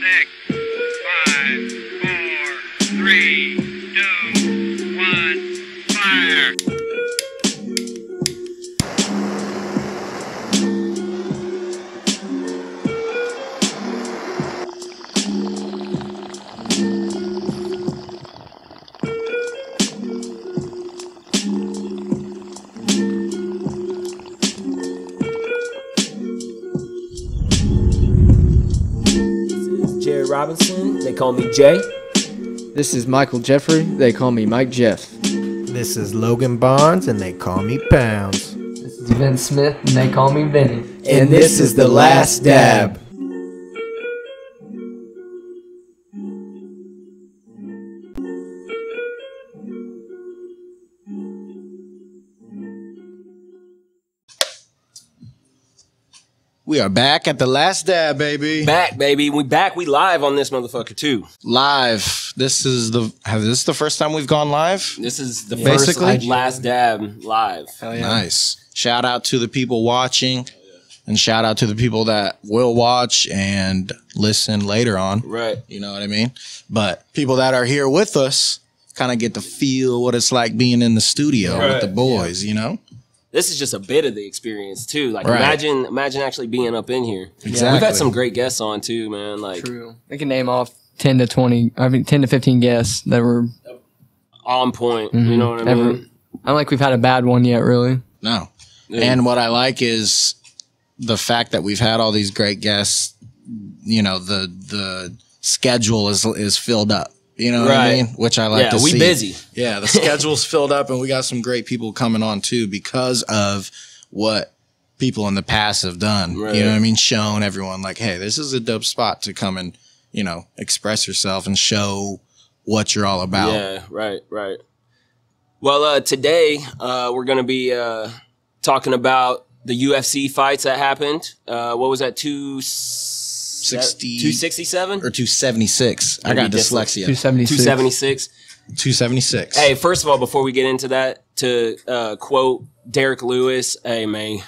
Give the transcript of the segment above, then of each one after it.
6, 5, 4, 3, 2, 1, fire. Robinson, they call me Jay. This is Michael Jeffrey, they call me Mike Jeff. This is Logan Barnes, and they call me Pounds. This is Vince Smith, and they call me Vinny. And this is The Last Dab. We are back at The Last Dab, baby. Back, baby. We back. We live on this motherfucker, too. Live. This is the first time we've gone live? This is the Basically? first Last Dab live. Hell yeah. Nice. Shout out to the people watching, and shout out to the people that will watch and listen later on. Right. You know what I mean? But people that are here with us kind of get to feel what it's like being in the studio with the boys, you know? This is just a bit of the experience too. Like Right. imagine actually being up in here. Exactly. We've had some great guests on too, man. Like True. We can name off 10 to 15 guests that were on point. You know what I mean? I don't think we've had a bad one yet, really. No. Yeah. And what I like is the fact that we've had all these great guests, you know, the schedule is filled up. You know what I mean? Which I like to see. We busy. Yeah, the schedule's filled up, and we got some great people coming on too because of what people in the past have done. Right. You know what I mean? Shown everyone like, hey, this is a dope spot to come and, you know, express yourself and show what you're all about. Yeah, right. Well, today we're going to be talking about the UFC fights that happened. What was that? 267 or 276. I got dyslexia. 276. 276. Hey, first of all, before we get into that, to quote Derek Lewis, hey man,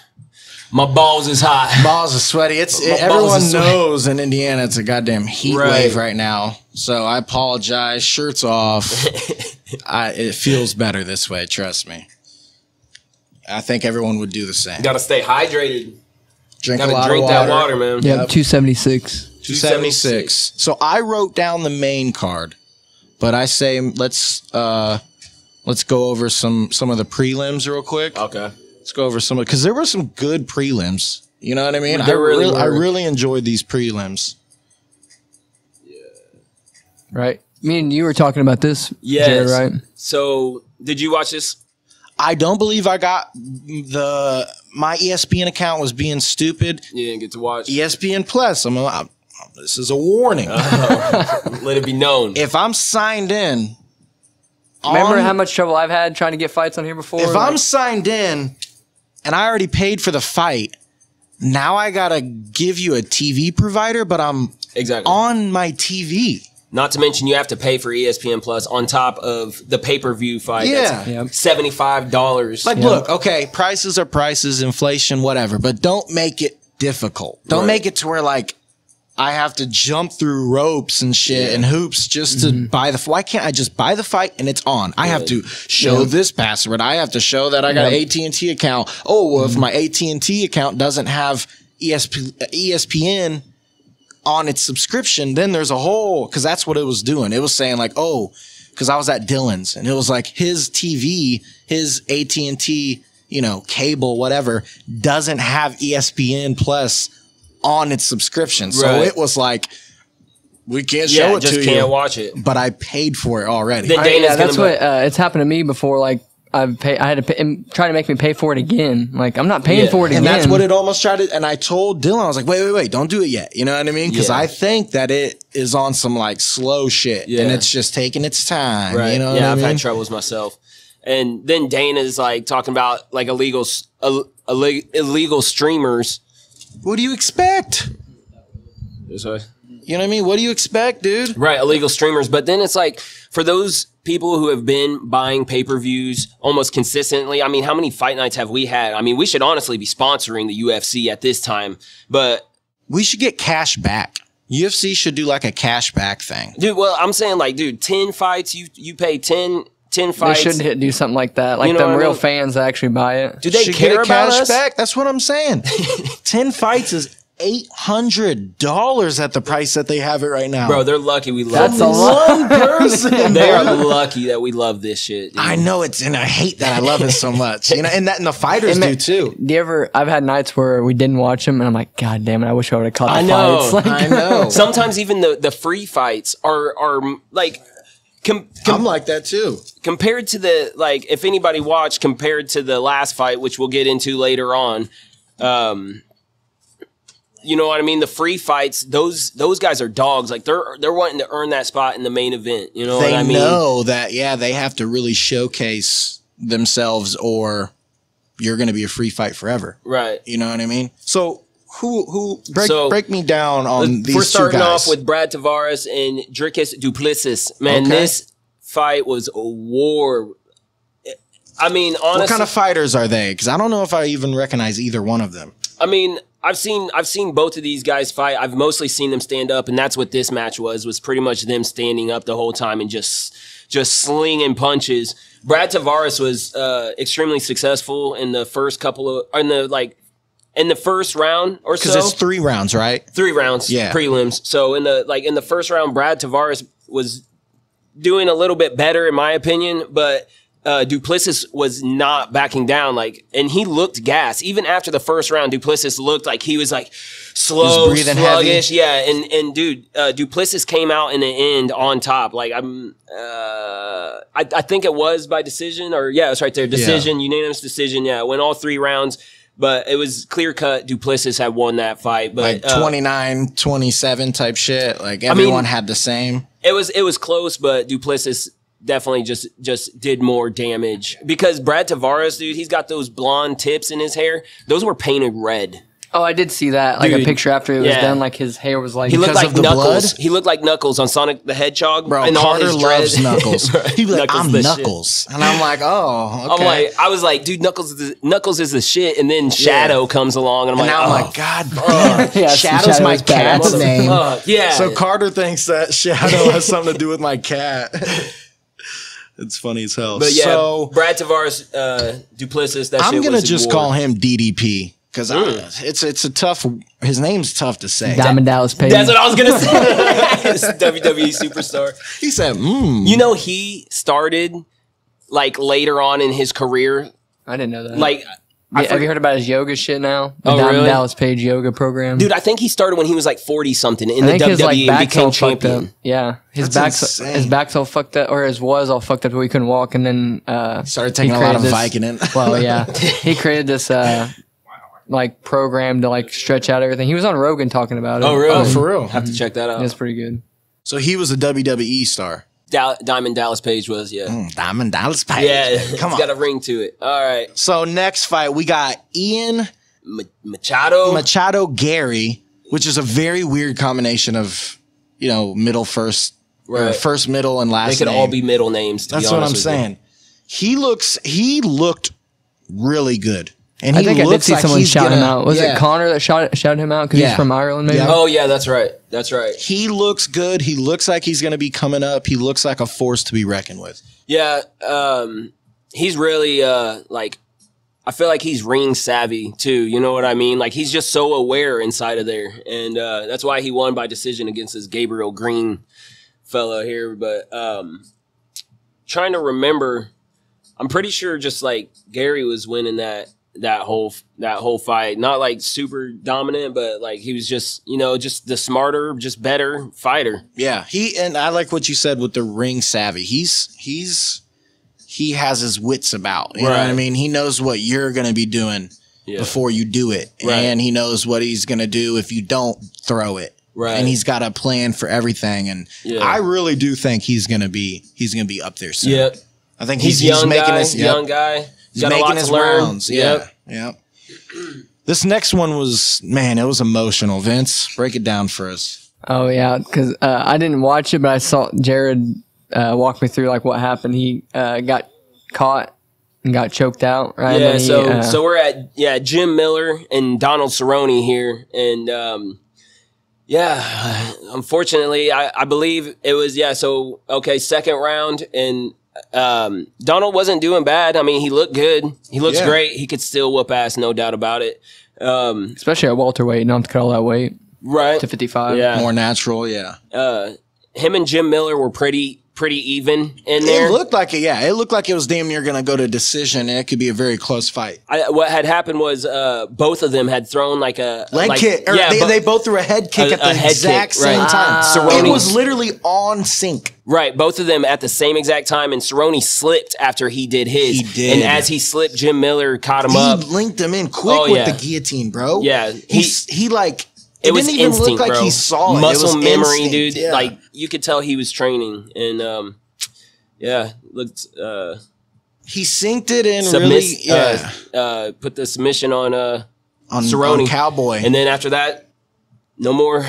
my balls is hot. Balls are sweaty. balls Everyone are sweaty. knows in Indiana it's a goddamn heat wave right now. So I apologize. Shirts off. It feels better this way. Trust me. I think everyone would do the same. Gotta stay hydrated. Drink a Gotta lot drink of that water. water, man. Yeah, 276. 276. So I wrote down the main card, but I say let's go over some of the prelims real quick. Okay. Let's go over some because there were some good prelims. You know what I mean? I were. really enjoyed these prelims. Right. Me and you were talking about this, Yes. Jared, right? So, did you watch this? I don't believe I got my ESPN account was being stupid. You didn't get to watch. ESPN Plus. This is a warning. Let it be known. If I'm signed in, Remember how much trouble I've had trying to get fights on here before? if I'm signed in and I already paid for the fight, now I gotta give you a TV provider, but I'm Exactly. on my TV. Not to mention you have to pay for ESPN Plus on top of the pay-per-view fight. Yeah. That's $75. Like, look, okay, prices are prices, inflation, whatever, but don't make it difficult. Don't Right. make it to where, like, I have to jump through ropes and shit and hoops just to buy the. Why can't I just buy the fight and it's on? I have to show this password. I have to show that I got an AT&T account. Oh, well, if my AT&T account doesn't have ESPN on its subscription, then there's a whole, because that's what it was doing. It was saying like, oh, because I was at Dylan's and it was like his TV, his AT&T, you know, cable, whatever, doesn't have ESPN Plus on its subscription. So Right. it was like, we can't show it just to you. can't watch it. But I paid for it already. Then Dana's Yeah, that's gonna what it's happened to me before. Like I had to pay, and try to make me pay for it again. Like I'm not paying for it again. And that's what it almost tried to, and I told Dylan, I was like, wait, don't do it yet. You know what I mean? Because Yeah. I think that it is on some like slow shit Yeah. and it's just taking its time. Right. You know what yeah, I I've mean? had troubles myself. And then Dana's like talking about like illegal streamers. What do you expect? You know what I mean? What do you expect, dude? Right, illegal streamers. But then it's like, for those people who have been buying pay-per-views almost consistently, I mean, how many fight nights have we had? I mean, we should honestly be sponsoring the UFC at this time, but We should get cash back. UFC should do like a cashback thing. Dude, well, I'm saying like, dude, 10 fights, you pay 10 They fights. should do something like that. Like You know them what I real mean? fans that actually buy it. Do they Should care get a about us? cashback? That's what I'm saying. 10 fights is $800 at the price that they have it right now. Bro, they're lucky we love That's a this. lot. One person. They are lucky that we love this shit. Dude. I know it's, and I hate that I love it so much. You know, and the fighters do too. Do you ever? I've had nights where we didn't watch them, and I'm like, God damn it! I wish I would have caught the I know. fights. Like, I know. Sometimes even the free fights are like I'm like that too. compared to the, like, if anybody watched, compared to the last fight, which we'll get into later on. You know what I mean? The free fights, those guys are dogs. Like they're wanting to earn that spot in the main event. You know what I mean? They know that, yeah, they have to really showcase themselves or you're going to be a free fight forever. Right. You know what I mean? So who break me down on these We're two starting guys. off with Brad Tavares and Dricus Duplessis. Man, Okay. this fight was a war. I mean, honestly, What kind of fighters are they? Because I don't know if I even recognize either one of them. I mean, I've seen both of these guys fight. I've mostly seen them stand up, and that's what this match was pretty much them standing up the whole time and just slinging punches. Brad Tavares was extremely successful in the first couple of in the first round or so. Because it's 3 rounds, right? 3 rounds, Yeah. prelims. So in the first round, Brad Tavares was doing a little bit better in my opinion, but Duplessis was not backing down, and he looked gassed. Even after the first round, Duplessis looked like he was slow, breathing sluggish. heavy. Yeah, and dude, Duplessis came out in the end on top. I think it was by decision, or yeah, it's right there, decision, unanimous decision. Yeah, it went all 3 rounds, but it was clear cut. Duplessis had won that fight, but 29-27 type shit. Everyone had the same. It was close, but Duplessis definitely just did more damage because Brad Tavares, dude, he's got those blonde tips in his hair. Those were painted red. oh, I did see that. Like Dude, a picture after it was yeah. done. Like his hair was like. He looked Because like of the Knuckles. blood? He looked like Knuckles on Sonic the Hedgehog. Bro, and all Carter his loves dreads. Knuckles. Right. He'd be like, Knuckles I'm the Knuckles. And I'm like, oh, okay. I was like, dude, Knuckles is the shit. And then Shadow comes along, and I'm And like, now I'm oh, like, God damn. Yeah, Shadow's Shadow my is badass. cat's name. yeah. So Carter thinks that Shadow has something to do with my cat. It's funny as hell. but yeah, So Brad Tavares, Duplessis, that I'm shit gonna was just war. call him DDP because it's a tough. His name's tough to say. Diamond Dallas Page. That's what I was gonna say. WWE superstar. He said, You know, he started later on in his career. I didn't know that. Have you heard about his yoga shit now? The Oh, Diamond really? Dallas Page yoga program. Dude, I think he started when he was 40 something in I the think his WWE and back's became all fucked up. champion. Yeah, his That's back's insane. all fucked up, or his was all fucked up where he couldn't walk, and then started taking a lot of Vicodin. Well, yeah, he created this program to stretch out everything. He was on Rogan talking about it. Oh, really? Oh, for real? Have to check that out. It's pretty good. So he was a WWE star. Diamond Dallas Page was, yeah. Diamond Dallas Page. Yeah, Come it's on. got a ring to it. All right. So next fight, we got Ian Machado. Gary, which is a very weird combination of, middle first, or Right. first, middle, and last They could name. all be middle names, to That's be what honest I'm with saying. He looked really good. And I he think I did looks see like someone he's shout him gonna- out. Was yeah. it Connor that shouted him out because Yeah. he's from Ireland? Maybe. Yeah. you. Oh, yeah, that's right. That's right. He looks good. He looks like he's going to be coming up. He looks like a force to be reckoned with. Yeah, he's really, I feel like he's ring savvy, too. You know what I mean? He's just so aware inside of there. And that's why he won by decision against this Gabriel Green fellow here. But trying to remember, I'm pretty sure just Gary was winning that whole fight. Not super dominant, but he was just just the smarter, just better fighter. Yeah, and I like what you said with the ring savvy. He has his wits about. You know what I Right. mean? He knows what you're going to be doing Yeah. before you do it, Right. and he knows what he's going to do if you don't throw it. Right. And he's got a plan for everything. And Yeah. I really do think he's going to be up there soon. Yep. I think He's he's young making guy. his Young guy. He's Got a making lot his to learn. rounds. Yeah. Yep. This next one was, man, it was emotional. Vince, break it down for us. Oh yeah, because I didn't watch it, but I saw Jared walk me through what happened. He got caught and got choked out. Right? Yeah, And then so we're at Jim Miller and Donald Cerrone here, and Yeah, unfortunately, I believe it was, so, okay, second round, and Donald wasn't doing bad. I mean, he looked good. He looks great. He could still whoop ass, no doubt about it. Especially at welterweight, not to cut all that weight. Right. To 55. Yeah. More natural, yeah. Him and Jim Miller were pretty even in there. It looked like it, yeah. It looked like it was damn near going to go to decision, and it could be a very close fight. What had happened was both of them had thrown like a leg kick. Or they both threw a head kick at the exact same time. It was literally on sync. Right, both of them at the same exact time, and Cerrone slipped after he did his. He did. And as he slipped, Jim Miller caught him up. He linked him in quick with the guillotine, bro. Yeah. He like... It was didn't even instinct, look like bro. he saw it. Muscle it was memory, instinct, dude. Yeah. Like, you could tell he was training. And, looked... he synced it in really... put the submission on Cerrone. On Cowboy. And then after that, no more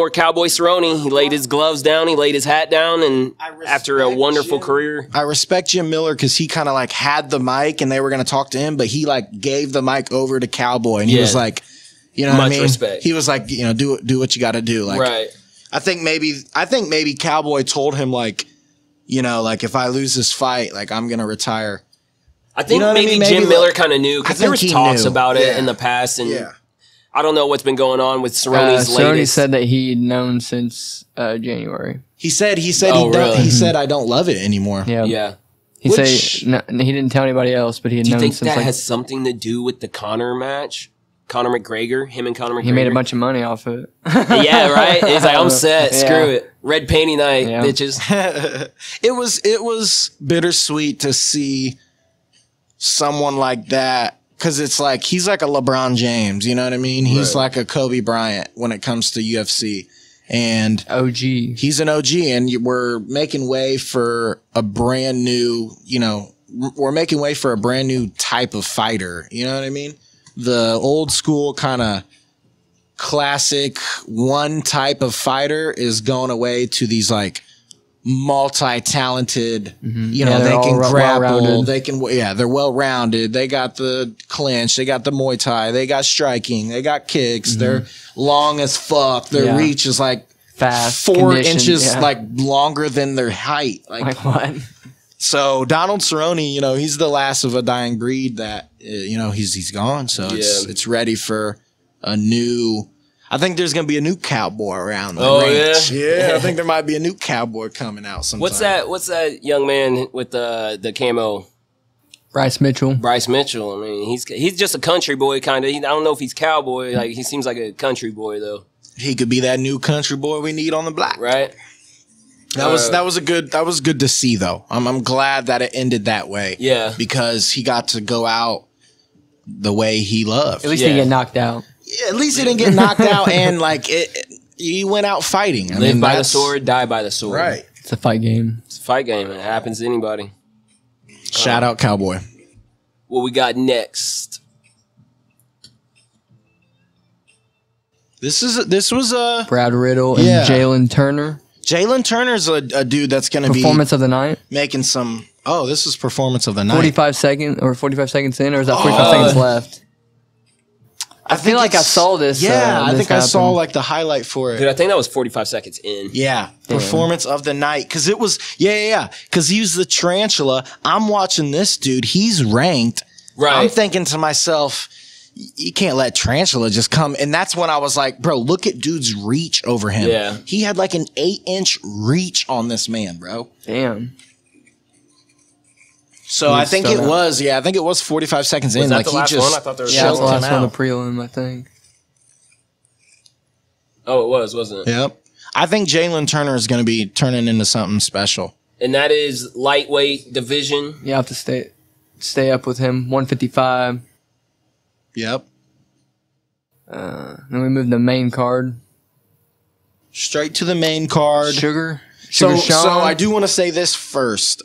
Cowboy Cerrone. He laid his gloves down. He laid his hat down. And after a wonderful career... I respect Jim Miller because he kind of like had the mic and they were going to talk to him, but he like gave the mic over to Cowboy. And he was like... You know what I mean? Respect. He was like, you know, do what you got to do. Like, right. I think maybe Cowboy told him like, you know, like if I lose this fight, like I'm gonna retire. I think you know maybe Jim Miller kind of knew because there was talks about it in the past, and I don't know what's been going on with Cerrone's latest. Cerrone said that he'd known since January. He said he said I don't love it anymore. Yeah. He said he didn't tell anybody else, but he had known since. Do you think that has something to do with the Conor match? Conor McGregor, him and Conor McGregor. He made a bunch of money off it. Yeah, right? He's like, I'm set. Screw it. Red painty night, bitches. It was bittersweet to see someone like that because it's like he's like a LeBron James, you know what I mean? He's like a Kobe Bryant when it comes to UFC. And OG. He's an OG, and we're making way for a brand new, you know, we're making way for a brand new type of fighter. You know what I mean? The old school kind of classic one type of fighter is going away to these like multi-talented, you know, they can grapple, they can, they're well-rounded. They got the clinch, they got the Muay Thai, they got striking, they got kicks. They're long as fuck. Their reach is like fast, 4 inches like longer than their height. Like what? So Donald Cerrone, you know, he's the last of a dying breed that, you know, he's gone. So it's ready for a new, I think there's going to be a new Cowboy around the range. Yeah, I think there might be a new Cowboy coming out sometime. What's that young man with the camo? Bryce Mitchell. Bryce Mitchell. I mean, he's just a country boy kind of. I don't know if he's cowboy. Like, he seems like a country boy though. He could be that new country boy we need on the block. Right. That was good to see though. I'm glad that it ended that way. Yeah. Because he got to go out the way he loved. At least he didn't get knocked out. Yeah, at least he didn't get knocked out, and like he went out fighting. Live by the sword, die by the sword. Right. It's a fight game. It's a fight game. It happens to anybody. Shout out Cowboy. What we got next? This was Brad Riddle and Jalen Turner. Jalen Turner's a dude that's going to be performance of the night, making some. Oh, this is performance of the night. 45 seconds in, or is that 45 seconds left? I feel like I saw this. Yeah, I think happen. I saw like the highlight for it. Dude, I think that was 45 seconds in. Yeah, performance of the night. Because it was, because he was the tarantula. I'm watching this dude. He's ranked. Right. I'm thinking to myself, you can't let tarantula just come. And that's when I was like, bro, look at dude's reach over him. Yeah. He had like an 8-inch reach on this man, bro. Damn. So I think it was, I think it was 45 seconds in. Like the last one? I thought there was that was the last one, the prelim, I think. Oh, it was, wasn't it? Yep. I think Jalen Turner is going to be turning into something special. And that is lightweight division. You have to stay up with him. 155. Yep. Then we move the main card. Straight to the main card. Sugar So Sean. I do want to say this first.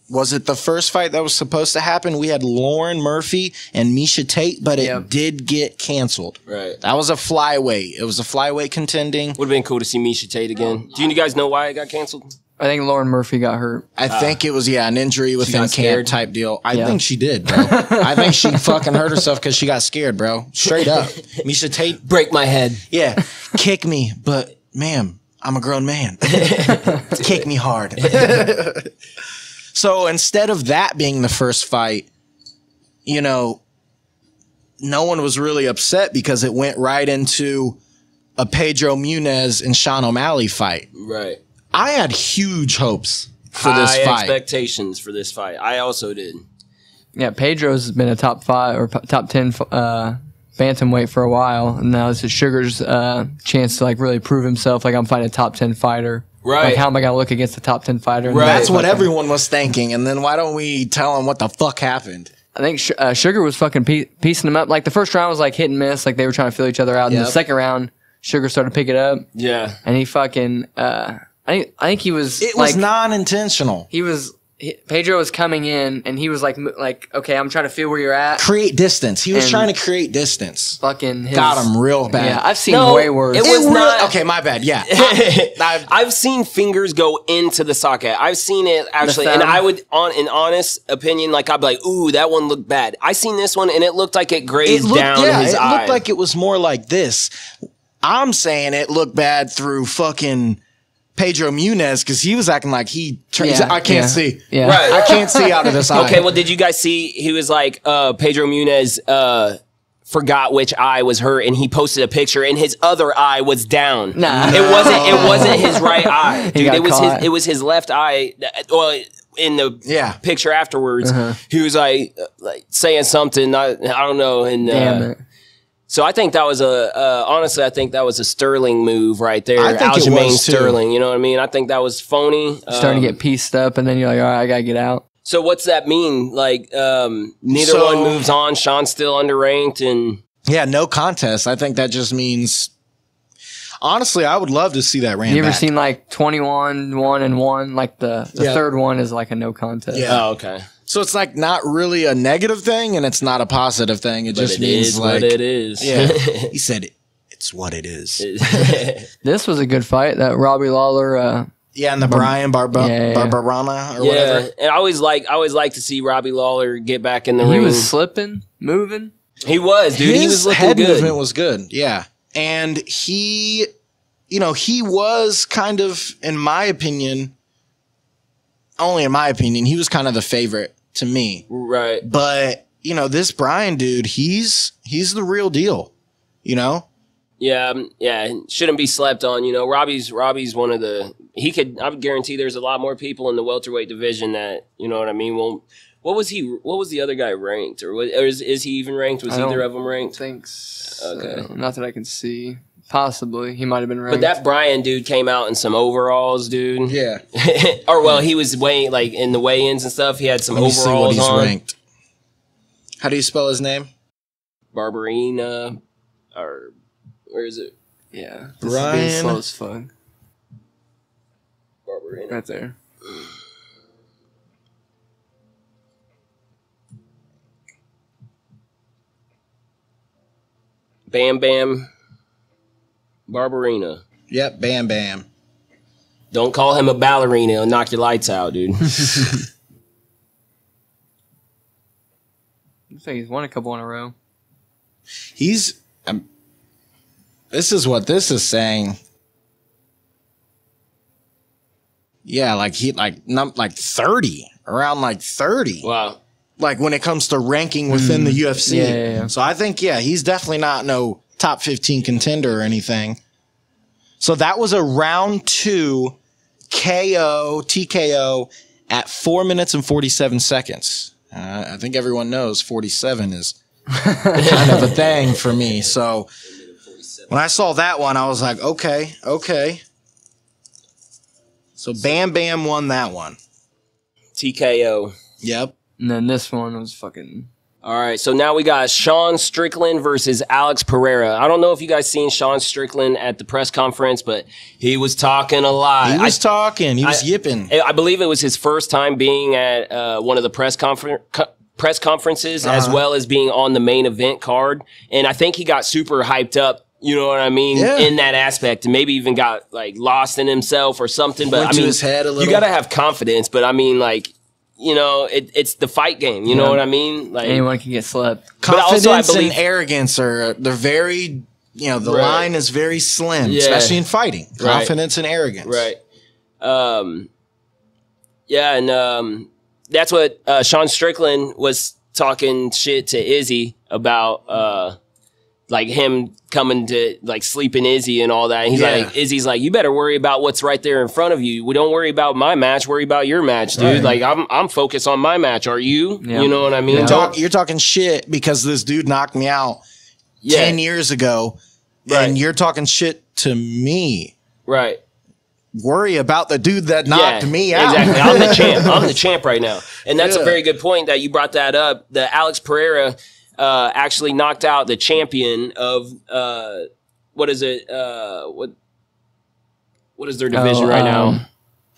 Was it the first fight that was supposed to happen? We had Lauren Murphy and Misha Tate, but it did get canceled. Right. That was a flyweight. It was a flyweight contending. Would have been cool to see Misha Tate again. Do you guys know why it got canceled? I think Lauren Murphy got hurt. I think it was an injury within got camp scared? type deal. I think she did, bro. I think she fucking hurt herself because she got scared, bro. Straight up. Misha Tate, Break my head. kick me, but ma'am, I'm a grown man. Kick me hard. So instead of that being the first fight, you know, no one was really upset because it went right into a Pedro Munez and Sean O'Malley fight. Right. I had huge hopes for this High fight. expectations for this fight. I also did. Yeah, Pedro's been a top 5 or top 10 bantamweight for a while, and now this is Sugar's chance to like really prove himself. Like, I'm fighting a top 10 fighter. Right. Like, how am I gonna look against a top 10 fighter? Right. That's what everyone was thinking. And then why don't we tell them what the fuck happened? I think Sugar was fucking piecing them up. Like, the first round was like hit and miss. Like, they were trying to feel each other out. And the second round, Sugar started to pick it up. Yeah. And he fucking, I think he was. It was non-intentional. Pedro was coming in, and he was like, okay, I'm trying to feel where you're at. Create distance. He was And trying to create distance. Fucking Got him real bad. Yeah, I've seen way worse. It was not. Okay, my bad. Yeah. I've seen fingers go into the socket. I've seen it actually, and I would, in honest opinion, like I'd be like, "Ooh, that one looked bad." I seen this one, and it looked like it grazed down his eye. It looked like it was more like this. I'm saying it looked bad through fucking Pedro Munez because he was acting like I can't see. Yeah. Right. I can't see out of this eye. Okay, well, did you guys see? He was like, Pedro Munez forgot which eye was hurt, and he posted a picture, and his other eye was down. Nah. It wasn't his right eye, dude. got It was caught. it was his left eye. Well, in the picture afterwards, he was like saying something. I don't know, and Damn it. so I think that was honestly, I think that was a Sterling move right there. I think it Aljamain was, too. Sterling, you know what I mean? I think that was phony. Starting to get pieced up, and then you're like, all right, I gotta get out. So what's that mean? Like, neither one moves on. Sean's still underranked, and no contest. I think that just means. Honestly, I would love to see that ran. You ever back. seen like 21-1-1? Like the Yeah. third one is like a no contest. Yeah. oh, okay. So it's like not really a negative thing, and it's not a positive thing. It just It means is like what it is. Yeah, he said it. It's what it is. This was a good fight. That Robbie Lawler. Yeah, and the Brian Yeah. Barberana or Yeah, whatever. and I always like to see Robbie Lawler get back in the He ring. was slipping, moving. He was, dude. He was looking head good. movement was good. Yeah, and he was kind of, in my opinion, only in my opinion, he was kind of the favorite to me. Right. But this Brian dude, he's the real deal. Yeah, shouldn't be slept on. Robbie's one of the. I would guarantee there's a lot more people in the welterweight division that, you know what I mean. Well, what was the other guy ranked, or is he even ranked? Was either of them ranked? Thanks. Okay. Not that I can see. Possibly, he might have been ranked. But that Brian dude came out in some overalls, dude. Yeah. Or well, he was in the weigh-ins and stuff. He had some Let me see what overalls he's on. ranked. How do you spell his name? Barberina, or where is it? Yeah, Brian- This is being slow as fuck. Barberina. Right there. Bam Bam Barberina. Yep, Bam Bam. Don't call him a ballerina. He'll knock your lights out, dude. Looks like he's won a couple in a row. He's. This is what this is saying. Yeah, like 30, around like 30. Wow. Like when it comes to ranking within the UFC. Yeah. So I think, he's definitely not no top 15 contender or anything. So that was a round 2 TKO at 4 minutes and 47 seconds. I think everyone knows 47 is kind of a thing for me. So when I saw that one, I was like, okay. So Bam Bam won that one. TKO. Yep. And then this one was fucking. All right, so now we got Sean Strickland versus Alex Pereira. I don't know if you guys seen Sean Strickland at the press conference, but he was talking a lot. He was talking. He was yipping. I believe it was his first time being at one of the press conferences, as well as being on the main event card. And I think he got super hyped up You know what I mean? Yeah. In that aspect, and maybe even got like lost in himself or something. But Went I to mean, his head a little. you got to have confidence. But I mean, like, you know, it's the fight game. You know what I mean? Like Anyone can get slept. But also, I Confidence believe- and arrogance they're very, you know, the Right. line is very slim, Yeah. especially in fighting. Right. Confidence and arrogance. right. Yeah, and that's what Sean Strickland was talking shit to Izzy about. Like him coming to like sleeping Izzy and all that. And he's Yeah. like, Izzy's like, you better worry about what's right there in front of you. We don't worry about my match. Worry about your match, dude. Right. Like I'm focused on my match. Are you? Yeah. You know what I mean? You're talking shit because this dude knocked me out 10 years ago, Right. and you're talking shit to me. Right. Worry about the dude that knocked me out. Exactly. I'm the champ. I'm the champ right now. And that's a Yeah. very good point that you brought that up. The Alex Pereira actually knocked out the champion of what is it? What is their division right now?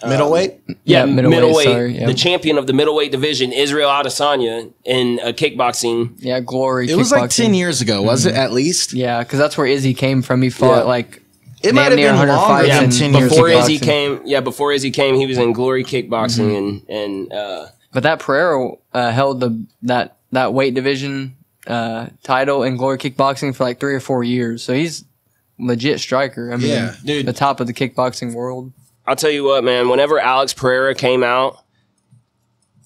Middleweight? Yeah, middleweight. sorry, yeah. The champion of the middleweight division, Israel Adesanya, in kickboxing. Yeah, Glory. It was like kickboxing. 10 years ago, was it, at least? Yeah, because that's where Izzy came from. He fought Yeah. like It might have damn near been 100 longer fights than in 10 years Before ago. Izzy came, before Izzy came, he was in Glory Kickboxing and But that Pereira held that weight division title in Glory Kickboxing for like 3 or 4 years. So he's legit striker. I mean, Yeah, dude. the top of the kickboxing world. I'll tell you what, man. Whenever Alex Pereira came out,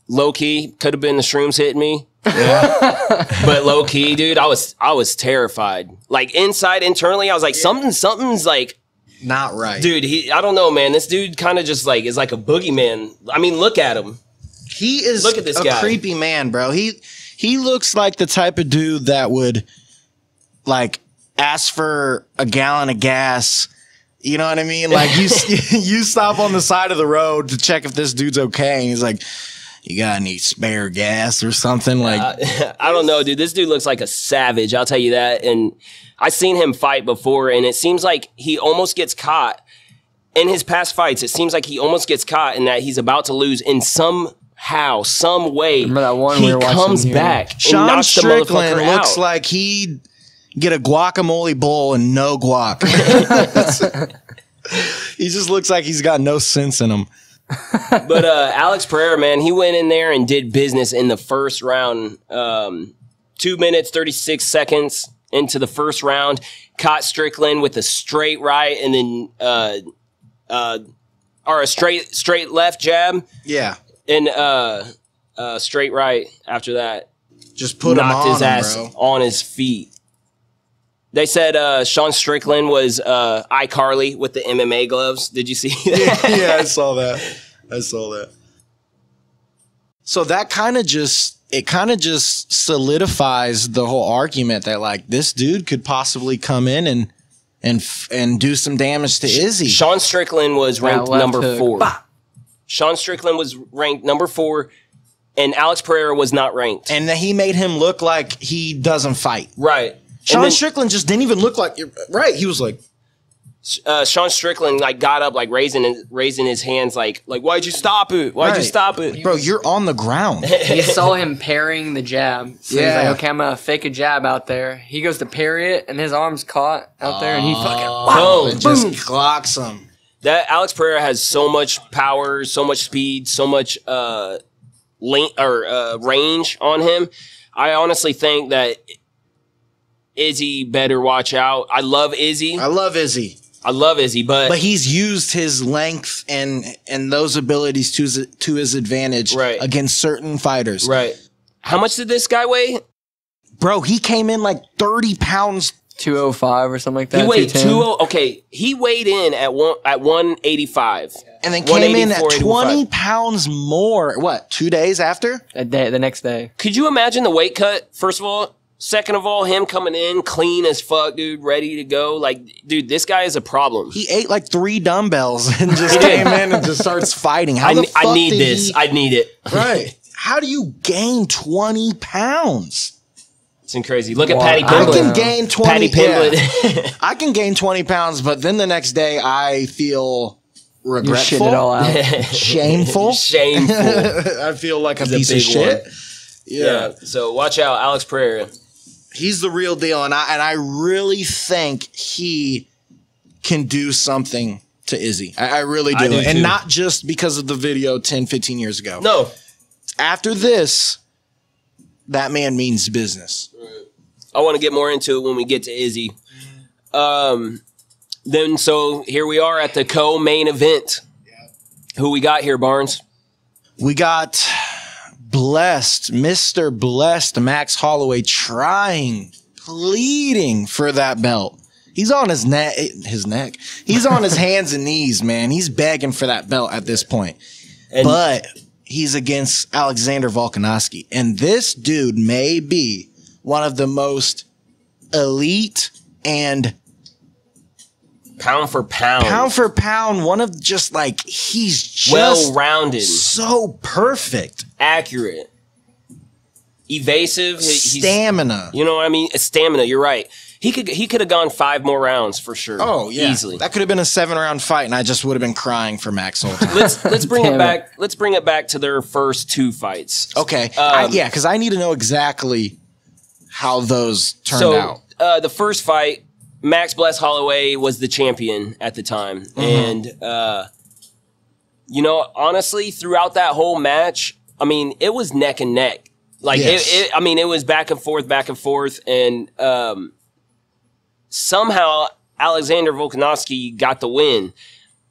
low key could have been the shrooms hitting me. Yeah. But low key, dude, I was terrified. Like internally, I was like, something's like, Not right. dude. I don't know, man. This dude kind of just like is like a boogeyman. I mean, look at him. He is Look at this a guy. creepy man, bro. He looks like the type of dude that would like ask for a gallon of gas. You know what I mean? Like you stop on the side of the road to check if this dude's okay, and he's like, "You got any spare gas or something?" Like, I don't know, dude. This dude looks like a savage. I'll tell you that. And I seen him fight before, and it seems like he almost gets caught in his past fights. It seems like he almost gets caught in that he's about to lose in somehow, some way. Remember that one he we were watching comes here? back and Sean knocks the Strickland motherfucker looks out. like he'd get a guacamole bowl and no guac. He just looks like he's got no sense in him. But Alex Pereira, man, he went in there and did business in the first round. 2 minutes, 36 seconds into the first round, caught Strickland with a straight right and then or a straight left jab Yeah, and straight right after that. just put him Knocked on his ass bro. on his feet. They said Sean Strickland was iCarly with the MMA gloves. Did you see that? Yeah, I saw that. So that kind of just solidifies the whole argument that like this dude could possibly come in and do some damage to Izzy. Sean Strickland was ranked left number hook. 4. Sean Strickland was ranked number 4, and Alex Pereira was not ranked. And he made him look like he doesn't fight. Right. Sean And then, Strickland just didn't even look like right. He was like, Sean Strickland like got up like raising his hands like why'd you stop it? Why'd you Right. stop it? bro, you're on the ground. You saw him parrying the jab. So he's Yeah. like, okay, I'm going to fake a jab out there. He goes to parry it, and his arm's caught out there, and he fucking It just clocks him. That Alex Pereira has so much power, so much speed, so much range on him. I honestly think that Izzy better watch out. I love Izzy. I love Izzy. But He's used his length and those abilities to his advantage Right. against certain fighters. right. How much did this guy weigh? Bro, he came in like 30 pounds. 205 or something like that. He weighed 210. Okay, he weighed in at 185. And then came in at 184, 20 pounds more. What, 2 days after? The next day. Could you imagine the weight cut? First of all, second of all, him coming in clean as fuck, dude, ready to go. Like, dude, this guy is a problem. He ate like 3 dumbbells and just came in and just starts fighting. How the fuck I need did this. he- I need it. Right. How do you gain 20 pounds? It's crazy. Look at Wow. Patty I I Pimblett. can gain 20. Patty Pimblett. yeah. I can gain 20 pounds, but then the next day I feel You regretful. shit it all out. Shameful. Shameful. I feel like a He's a piece of big shit. one. Yeah. So watch out, Alex Pereira. He's the real deal, and I really think he can do something to Izzy. I really do. And too. not just because of the video 10, 15 years ago. No. After this, that man means business. I want to get more into it when we get to Izzy. Then, so here we are at the co-main event. Who we got here, Barnes? We got Mr. Blessed Max Holloway pleading for that belt. He's on his neck. He's on his hands and knees, man. He's begging for that belt at this point. But he's against Alexander Volkanovski. And this dude may be one of the most elite and pound for pound, one of just like, he's just well-rounded, so perfect, accurate, evasive, stamina. You know what I mean? Stamina. You're right. He could have gone 5 more rounds for sure. Oh yeah, easily. That could have been a 7-round fight, and I just would have been crying for Max all the time. Let's bring it back. Let's bring it back to their first 2 fights. Okay, yeah, because I need to know exactly how those turned out. The first fight, Max Bless Holloway was the champion at the time, and you know, honestly, throughout that whole match, I mean, it was neck and neck. Like I mean, it was back and forth, and somehow Alexander Volkanovski got the win.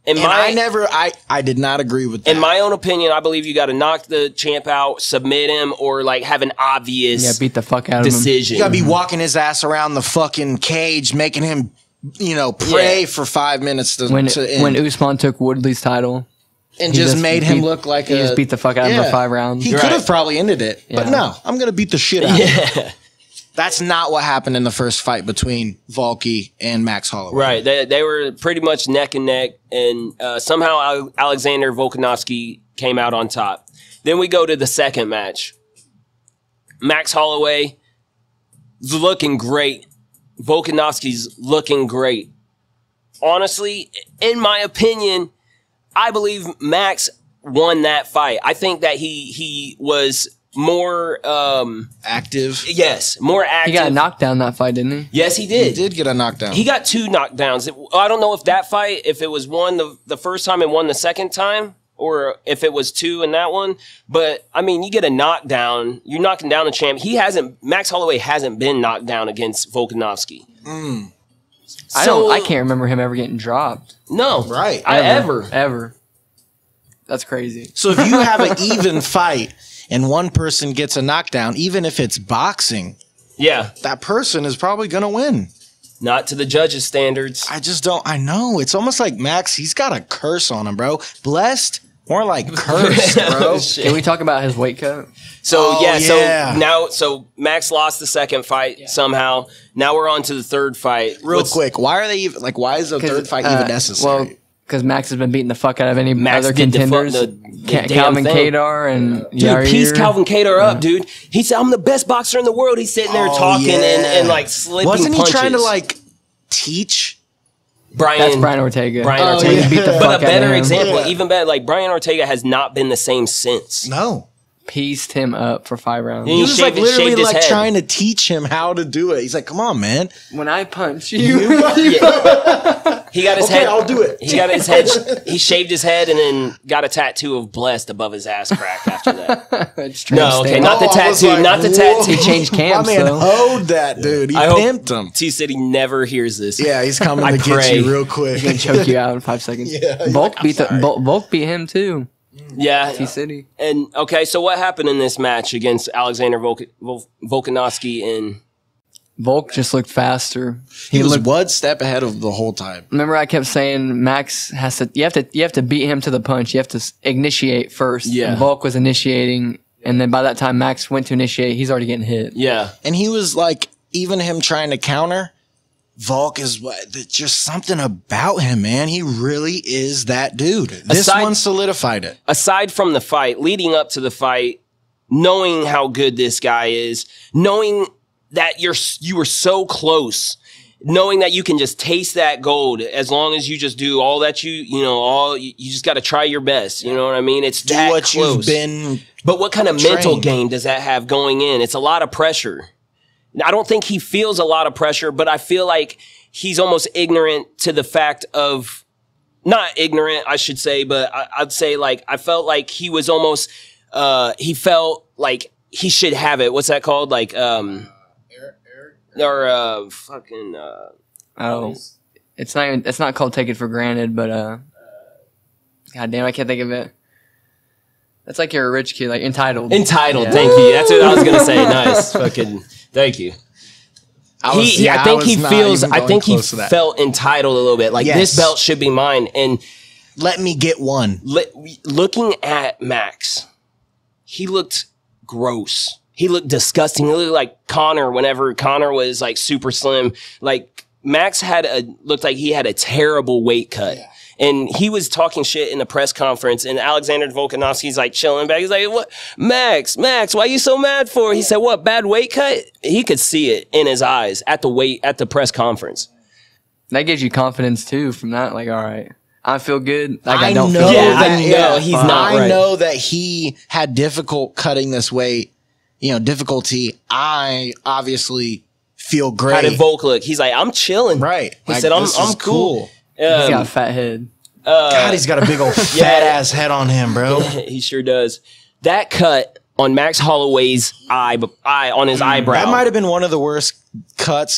And I did not agree with that. In my own opinion, I believe you got to knock the champ out, submit him, or like have an obvious beat the fuck out of him. decision. You got to be walking his ass around the fucking cage, making him, you know, pray for 5 minutes to end. When Usman took Woodley's title. And just made him look like he just beat the fuck out of him for 5 rounds. He could have probably ended it, but no, I'm going to beat the shit out of him. That's not what happened in the first fight between Volky and Max Holloway. Right. They were pretty much neck and neck, and somehow Alexander Volkanovski came out on top. Then we go to the second match. Max Holloway is looking great. Volkanovski's looking great. Honestly, in my opinion, I believe Max won that fight. I think that he was more active. Yes, more active. He got a knockdown that fight, didn't he? Yes, he did. He did get a knockdown. He got 2 knockdowns. I don't know if that fight, if it was one the first time and one the second time, or if it was 2 in that one. But I mean, you get a knockdown, you're knocking down the champ. Max Holloway hasn't been knocked down against Volkanovski. I can't remember him ever getting dropped. No, right? Ever. That's crazy. So if you have an even fight and one person gets a knockdown, even if it's boxing, that person is probably going to win. Not to the judges' standards. I just don't. I know. It's almost like Max, he's got a curse on him, bro. Blessed, more like cursed, bro. Can we talk about his weight cut? So, so Max lost the second fight somehow. Now we're on to the third fight. Real quick, why are they even, like, why is the third fight even necessary? Well, because Max has been beating the fuck out of any Max other did contenders. Calvin Kattar and dude, piece Calvin Kattar up, dude. He said, "I'm the best boxer in the world." He's sitting there talking and like slipping Wasn't punches. he trying to like teach? That's Brian Ortega. Brian Ortega beat the fuck but a better out of him. example, even better, like Brian Ortega has not been the same since. No. Pieced him up for 5 rounds. He was like literally like trying to teach him how to do it. He's like, "Come on, man. When I punch you." He got his head. I'll do it. He got his head. He shaved his head and then got a tattoo of "blessed" above his ass crack after that. No, okay, not the tattoo. Like, not the tattoo. He changed camps. My man though. owed that dude. He pimped him. T said he never hears this. Yeah, he's coming to get you real quick. He's gonna choke you out in 5 seconds. Volk beat him too. Yeah, T-City. And okay, so what happened in this match against Alexander Volkanovski? And Volk just looked faster. He was one step ahead of the whole time. Remember, I kept saying Max has to. You have to beat him to the punch. You have to initiate first. Yeah. And Volk was initiating, and then by that time Max went to initiate, he's already getting hit. Yeah, and he was like, even him trying to counter. Volk is just something about him, man. He really is that dude. This one solidified it. Aside from the fight, leading up to the fight, knowing how good this guy is, knowing that you were so close, knowing that you can just taste that gold as long as you just do all that you just got to try your best. You know what I mean? It's do that what close. You've been but what kind of mental trained. game does that have going in? It's a lot of pressure. I don't think he feels a lot of pressure, but I feel like he's almost ignorant to the fact of, not ignorant, I should say, but I'd say like, I felt like he was almost, he felt like he should have it. What's that called? Like, fucking, it's not called take it for granted, but god damn, I can't think of it. That's like you're a rich kid, like entitled. Entitled, Yeah. thank you. That's what I was gonna say. Nice, fucking, thank you. I think he felt entitled a little bit. Like, this belt should be mine. And let me get one. Looking at Max, he looked gross. He looked disgusting. He looked like Connor whenever Connor was like super slim. Like, Max looked like he had a terrible weight cut. Yeah. And he was talking shit in the press conference, and Alexander Volkanovski's like chilling back. He's like, "What, Max, why you so mad for?" He said, "What, bad weight cut?" He could see it in his eyes at the press conference. That gives you confidence too from that. Like, all right, I feel good. Like, I don't know feel that, good. I know he's not right. I know that he had difficult cutting this weight. Difficulty. I obviously feel great. How did Volk look? He's like, "I'm chilling." Right. He said, "I'm cool." He's got a fat head. God, he's got a big old fat ass head on him, bro. He sure does. That cut on Max Holloway's eye on his eyebrow. That might have been one of the worst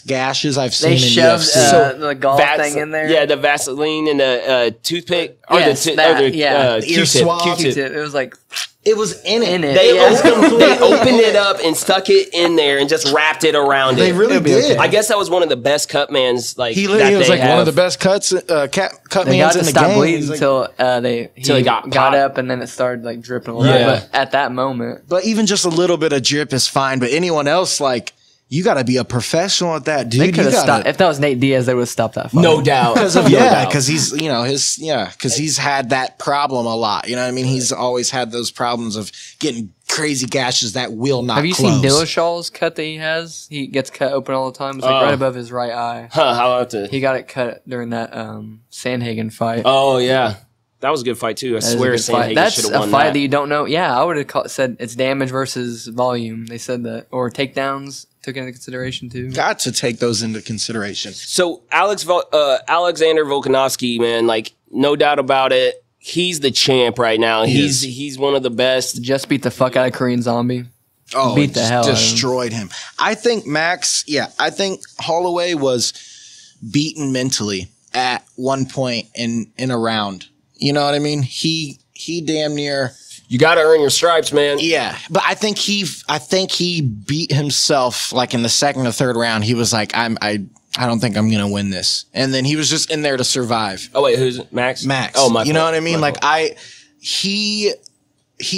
gashes I've seen They in shoved UFC. the golf thing in there. Yeah, the Vaseline and the toothpick. Yes, Q-tip. ear swab. Q-tip. It was like It was in it. They opened it up and stuck it in there and just wrapped it around They it. really did. I guess that was one of the best cut mans. Like, He literally was like one of the best cut they mans got in to the stop game. bleeding He's like- until he got popped. up, and then it started like dripping a little. Yeah. But at that moment, But even just a little bit of drip is fine. But anyone else, like, you got to be a professional at that, dude. they could have You gotta- stopped. If that was Nate Diaz, they would have stopped that fight. No doubt. because he's because he's had that problem a lot. You know what I mean? He's always had those problems of getting crazy gashes that will not. Have you close. seen Dillashaw's cut that he has? He gets cut open all the time. It's like right above his right eye. Huh, how about that? He got it cut during that Sandhagen fight. Oh, yeah. That was a good fight, too. I That is a swear good fight. Sandhagen That's should have a won fight that. that you don't know. Yeah, I would have said it's damage versus volume. They said that, or takedowns took into consideration too. Got to take those into consideration. So Alexander Volkanovski, man, like, no doubt about it. He's the champ right now. He's one of the best. Just beat the fuck out of Korean Zombie. Oh, Beat the hell out of him. destroyed him. I think I think Holloway was beaten mentally at one point in a round. You know what I mean? He damn near. You got to earn your stripes, man. Yeah, but I think he beat himself like in the second or third round. He was like, I don't think I'm gonna win this, and then he was just in there to survive. Oh wait, who's it? Max? Oh, my you know fault. what I mean? My Like fault. he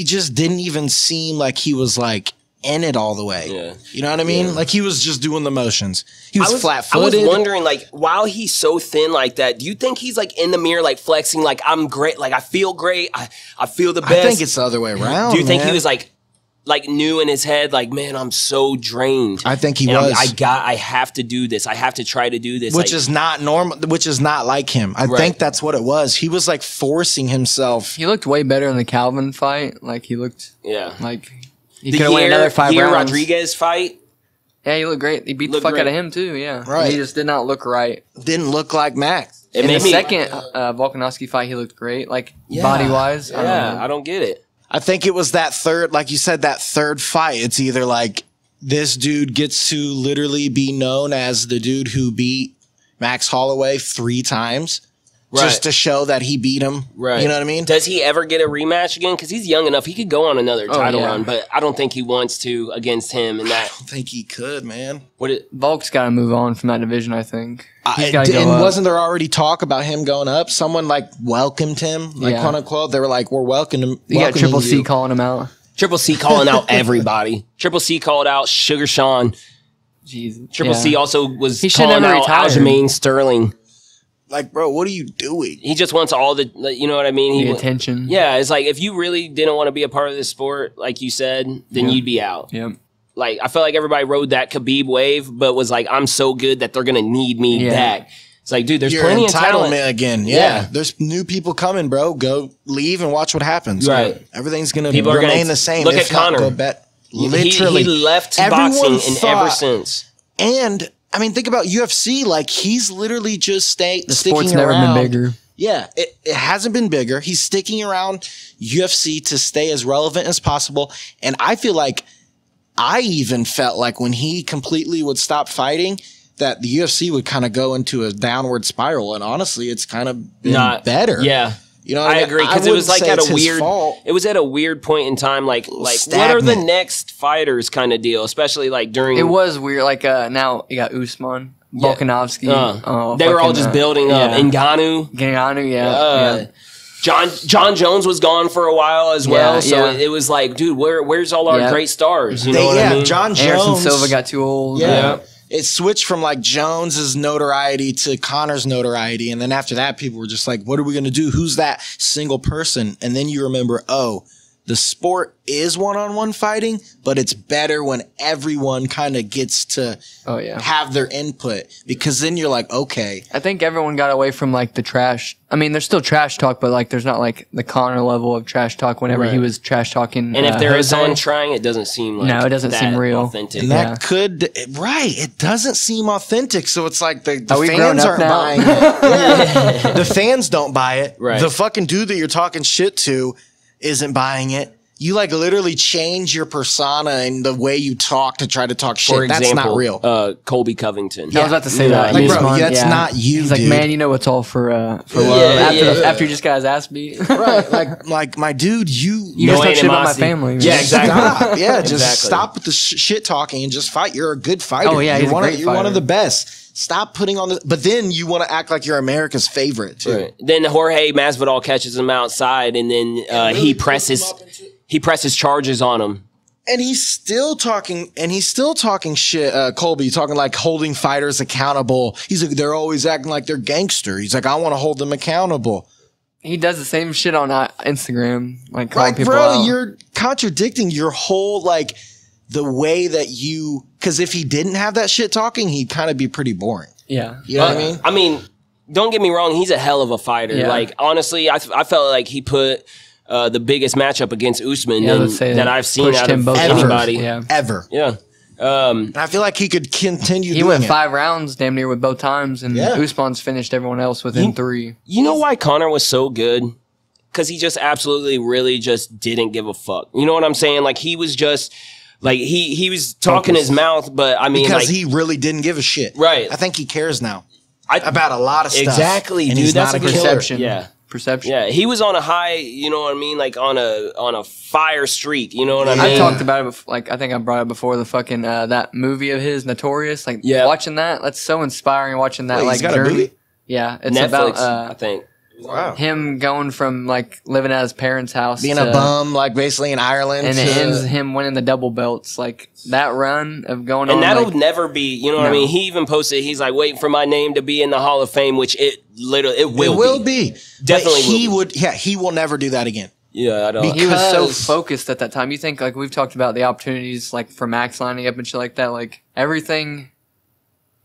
just didn't even seem like he was like in it all the way. Yeah. You know what I mean? Yeah. Like he was just doing the motions. He was I flat-footed. was wondering, like, while he's so thin like that, do you think he's like in the mirror, like flexing, like I'm great, like I feel great, I feel the best? I think it's the other way around. Do you think man. he was like new in his head, like, man, I'm so drained. I think he And was. I have to do this. I have to try to do this. Which like, is not normal, which is not like him. I Right. think that's what it was. He was like forcing himself. He looked way better in the Calvin fight. Like he looked yeah. like he could have won another 5 rounds. Rodriguez fight. Yeah, he looked great. He beat the Looked fuck great. out of him too. Yeah, Right. He just did not look right. Didn't look like Max. It In the made me second Volkanovski fight, he looked great. Like body wise. Yeah, I don't get it. I think it was that third, like you said, that third fight. It's either like this dude gets to literally be known as the dude who beat Max Holloway 3 times. Right. Just to show that he beat him. Right. You know what I mean? Does he ever get a rematch again? Because he's young enough. He could go on another title yeah. run, but I don't think he wants to against him. And that, I don't think he could, man. Volk's got to move on from that division. I think he's And got to go up. wasn't there already talk about him going up? Someone like welcomed him, like Yeah. quote unquote. They were like, "We're welcoming." You got Triple C you. calling him out. Triple C calling out everybody. Triple C called out Sugar Sean. Jeez. Triple C also was He should calling never out retire. Aljamain Sterling. Like, bro, what are you doing? He just wants all the, you know what I mean? The attention. Yeah, it's like if you really didn't want to be a part of this sport, like you said, then you'd be out. Yep. Like, I felt like everybody rode that Khabib wave, but was like, I'm so good that they're going to need me Yeah. back. It's like, dude, there's Your plenty of entitlement talent. again. Yeah. Yeah. There's new people coming, bro. Go leave and watch what happens. Right. Everything's going to People are remain gonna the same. look If at not, Conor. Go bet. Literally. He left Everyone boxing and ever thought- since. And I mean, think about UFC. Like he's literally just sticking sport's around. never been bigger. Yeah, it hasn't been bigger. He's sticking around UFC to stay as relevant as possible. And I feel like I even felt like when he completely would stop fighting, that the UFC would kind of go into a downward spiral. And honestly, it's kind of been better. Yeah. You know what I mean? agree, because it was like wouldn't at say a it's his weird fault. it was at a weird point in time, like what are the stagnant. next fighters kind of deal, especially like during It was weird. Like now you got Usman, Volkanovski. they were all just building up. Ngannou. Ngannou, yeah. John Jones was gone for a while as well, so yeah. it was like, dude, where's all our great stars? You know what I mean? John Anderson Jones. Silva got too old. Yeah. It switched from like Jones's notoriety to Connor's notoriety. And then after that, people were just like, what are we going to do? Who's that single person? And then you remember, oh, the sport is one-on-one fighting, but it's better when everyone kind of gets to have their input, because then you're like, okay. I think everyone got away from like the trash. I mean, there's still trash talk, but like there's not like the Connor level of trash talk whenever he was trash talking. And if there is Jose. someone trying, it doesn't seem like No, it doesn't seem real. authentic. And that could, it doesn't seem authentic. So it's like the Are we grown fans up aren't now? buying it. The fans don't buy it. Right. The fucking dude that you're talking shit to isn't buying it. You like literally change your persona and the way you talk to try to talk shit. For example, that's not real. Colby Covington. I was about to say that. Like, bro, Usman, that's not you, He's like, dude. man, you know it's all for love. Yeah, After you just got his ass beat. Right. Like my dude, you You just No talk shit about my animosity. family. Man. Yeah, exactly. stop. Yeah, just Exactly. stop with the shit talking and just fight. You're a good fighter. Oh, yeah, he's a great you're one fighter. of the best. Stop putting on the. But then you want to act like you're America's favorite too. Right. Then Jorge Masvidal catches him outside, and then he presses charges on him. And he's still talking shit. Colby talking like holding fighters accountable. He's like, they're always acting like they're gangster. He's like, I want to hold them accountable. He does the same shit on Instagram, like calling Like, people bro, out. you're contradicting your whole like the way that you. Because if he didn't have that shit talking, he'd kind of be pretty boring. Yeah. You know what I mean? I mean, don't get me wrong, he's a hell of a fighter. Yeah. Like, honestly, I felt like he put the biggest matchup against Usman Yeah, let's say that I've seen pushed out him of both anybody. times. Ever. Yeah. And I feel like he could continue He doing went it. 5 rounds damn near with both times, and Yeah. Usman's finished everyone else within 3. You know why Conor was so good? Because he just absolutely really just didn't give a fuck. You know what I'm saying? Like, he was just, like, he was talking his mouth, but I mean, Because like, he really didn't give a shit. Right. I think he cares now I- about a lot of stuff. Exactly, and dude. He's That's not a good killer. Perception. Yeah. Perception. Yeah, he was on a high, you know what I mean? Like, on a fire streak, you know what I mean? I've talked about it before, like I think I brought it before, the fucking that movie of his, Notorious. Like watching that's so inspiring. Watching that Wait, like he's got a journey. movie? Yeah, it's Netflix, about I think. Wow. him going from like living at his parents' house, Being to, a bum, like basically in Ireland. and it to- ends him winning the double belts. Like that run of going on. And that'll like, never be, you know what I No. mean? He even posted, he's like, waiting for my name to be in the Hall of Fame, which it will be. But Definitely he will would. Yeah, he will never do that again. Yeah, I don't. he was so because- focused at that time. You think like we've talked about the opportunities like for Max lining up and shit like that. Like everything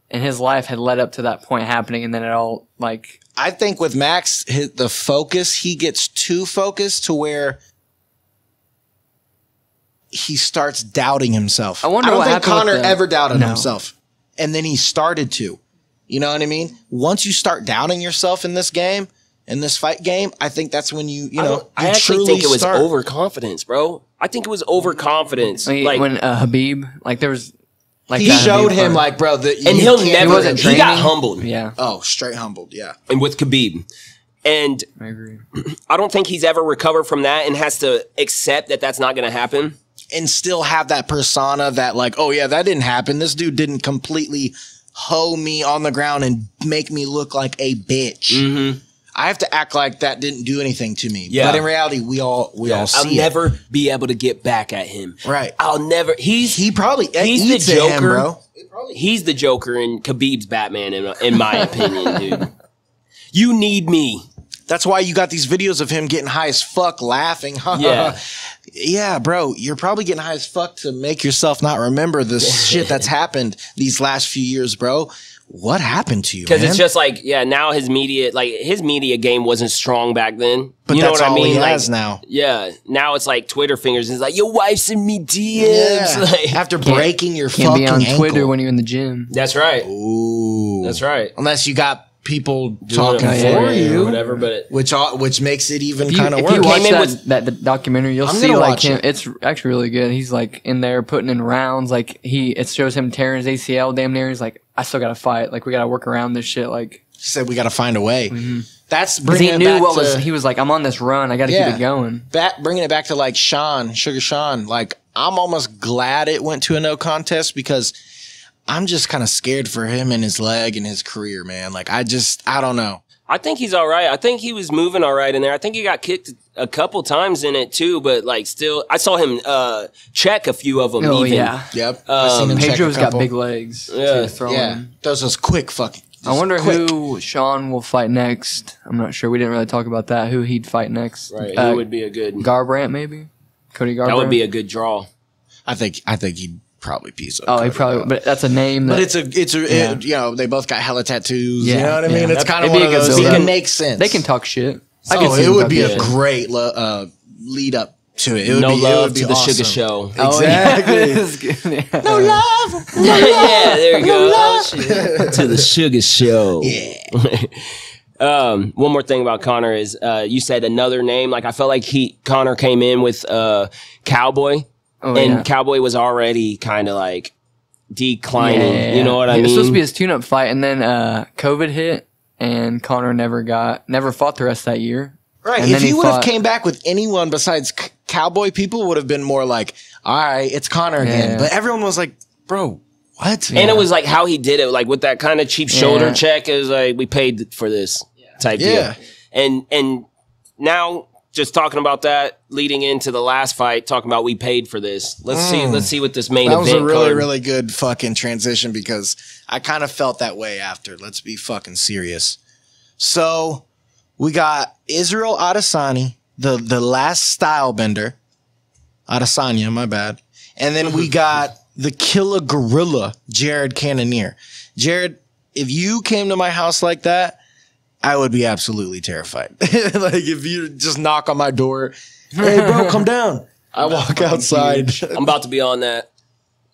in his life had led up to that point happening, and then it all like I think with Max, the focus, he gets too focused to where he starts doubting himself. I wonder don't what think happened with Conor the- ever doubted No. himself. And then he started to. You know what I mean? Once you start doubting yourself in this game, in this fight game, I think that's when you I actually truly think it was start. overconfidence, bro. I think it was overconfidence. Like, when Habib, like there was like He that showed Habib him fight. like, bro, that and you he'll can't- never, wasn't he got training. humbled. Yeah, Oh, straight humbled, yeah. And with Khabib. And I agree. I don't think he's ever recovered from that and has to accept that that's not going to happen. And still have that persona that like, oh yeah, that didn't happen. This dude didn't completely hoe me on the ground and make me look like a bitch. Mm-hmm. I have to act like that didn't do anything to me. Yeah. But in reality, we all I'll see it. never be able to get back at him. Right. I'll never. He probably he's eats the at Joker, him, bro. He's the Joker in Khabib's Batman, in my opinion, dude. You need me. That's why you got these videos of him getting high as fuck, laughing. Yeah. Yeah, bro. You're probably getting high as fuck to make yourself not remember the shit that's happened these last few years, bro. what happened to you? Because man? it's just like, yeah, now his media game wasn't strong back then. But you know that's what I all mean? he Like, has now. Yeah, now it's like Twitter fingers. It's like, your wife's sending me DMs. Yeah. Like, After breaking your Can't fucking be on ankle. Twitter when you're in the gym. that's right. Ooh. That's right. Unless you got people talking Doing it for or you, whatever. But which makes it even kind of If worse. you watch Came in that the documentary, you'll I'm see gonna like watch him. it. It's actually really good. He's like in there putting in rounds. Like it shows him tearing his ACL damn near. He's like, I still got to fight. Like we got to work around this shit. Like He said we got to find a way. That's because bringing he it knew back what to, was. He was like, I'm on this run. I got to Yeah. keep it going. bringing it back to like Sugar Sean. Like I'm almost glad it went to a no contest because I'm just kind of scared for him and his leg and his career, man. Like I don't know. I think he's all right. I think he was moving all right in there. I think he got kicked a couple times in it too, but like still, I saw him check a few of them. Oh even. yeah, Yep. I've seen him check a Pedro's got couple. big legs. Yeah. to throw Yeah, him. those quick fucking. I wonder quick. who Sean will fight next. I'm not sure. We didn't really talk about that. Who he'd fight next? Right. Who would be a good? Garbrandt maybe. Cody Garbrandt. That would be a good draw. I think he'd probably piece up. Oh, he Cody probably. Garbrandt. But that's a name. But That, you know, they both got hella tattoos. Yeah, You know what I mean? yeah. It's kind of It'd one be of a good those. It build-up. can make sense. they can talk shit. I Oh, can see it them would talk be a shit. great lead up to it. It would No be, it love would be to the awesome. sugar show. Oh, Exactly. yeah. It's good. Yeah. No love. Yeah, there you go. Oh, shit. To the sugar show. Yeah. One more thing about Connor is you said another name. Like I felt like Connor came in with Cowboy, Oh, and yeah. Cowboy was already kind of like declining. Yeah. You know what I It mean? was supposed to be his tune-up fight, and then COVID hit, and Connor never fought the rest of that year. Right. And If then he would have fought- came back with anyone besides Cowboy, people would have been more like, all right, it's Connor again. Yeah. But everyone was like, bro, what? And it was like how he did it, like with that kind of cheap shoulder Yeah. check. It was like we paid for this type Yeah. deal. And now just talking about that, leading into the last fight, talking about we paid for this. Let's see what this main That was event a really, card- really good fucking transition because I kind of felt that way after. Let's be fucking serious. So we got Israel Adesanya, the last style bender. Adesanya, my bad. And then we got the killer gorilla, Jared Cannonier. Jared, if you came to my house like that, I would be absolutely terrified. Like if you just knock on my door, hey bro, come down. I walk outside. I'm about to be on that.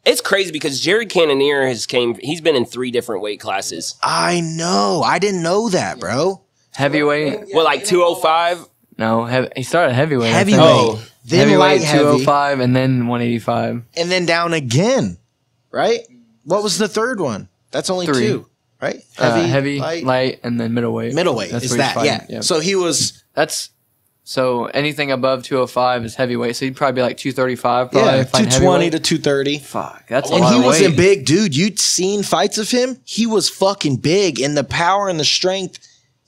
It's crazy because Jared Cannonier he's been in 3 different weight classes. I know. I didn't know that, bro. Heavyweight? Well, like 205. No, he started heavyweight. I think. Heavyweight. Oh. Then Heavyweight, light heavy. 205, and then 185. And then down again. Right? What was the third one? That's only 3. 2. Right? Heavy, light, and then middleweight. Middleweight. That's Is where he's that? Yeah. fighting. So he was So anything above 205 is heavyweight. So he'd probably be like 235. Probably, yeah, fighting 220 heavyweight. to 230. Fuck, that's a And lot he of was weight. a big dude. You'd seen fights of him. He was fucking big, and the power and the strength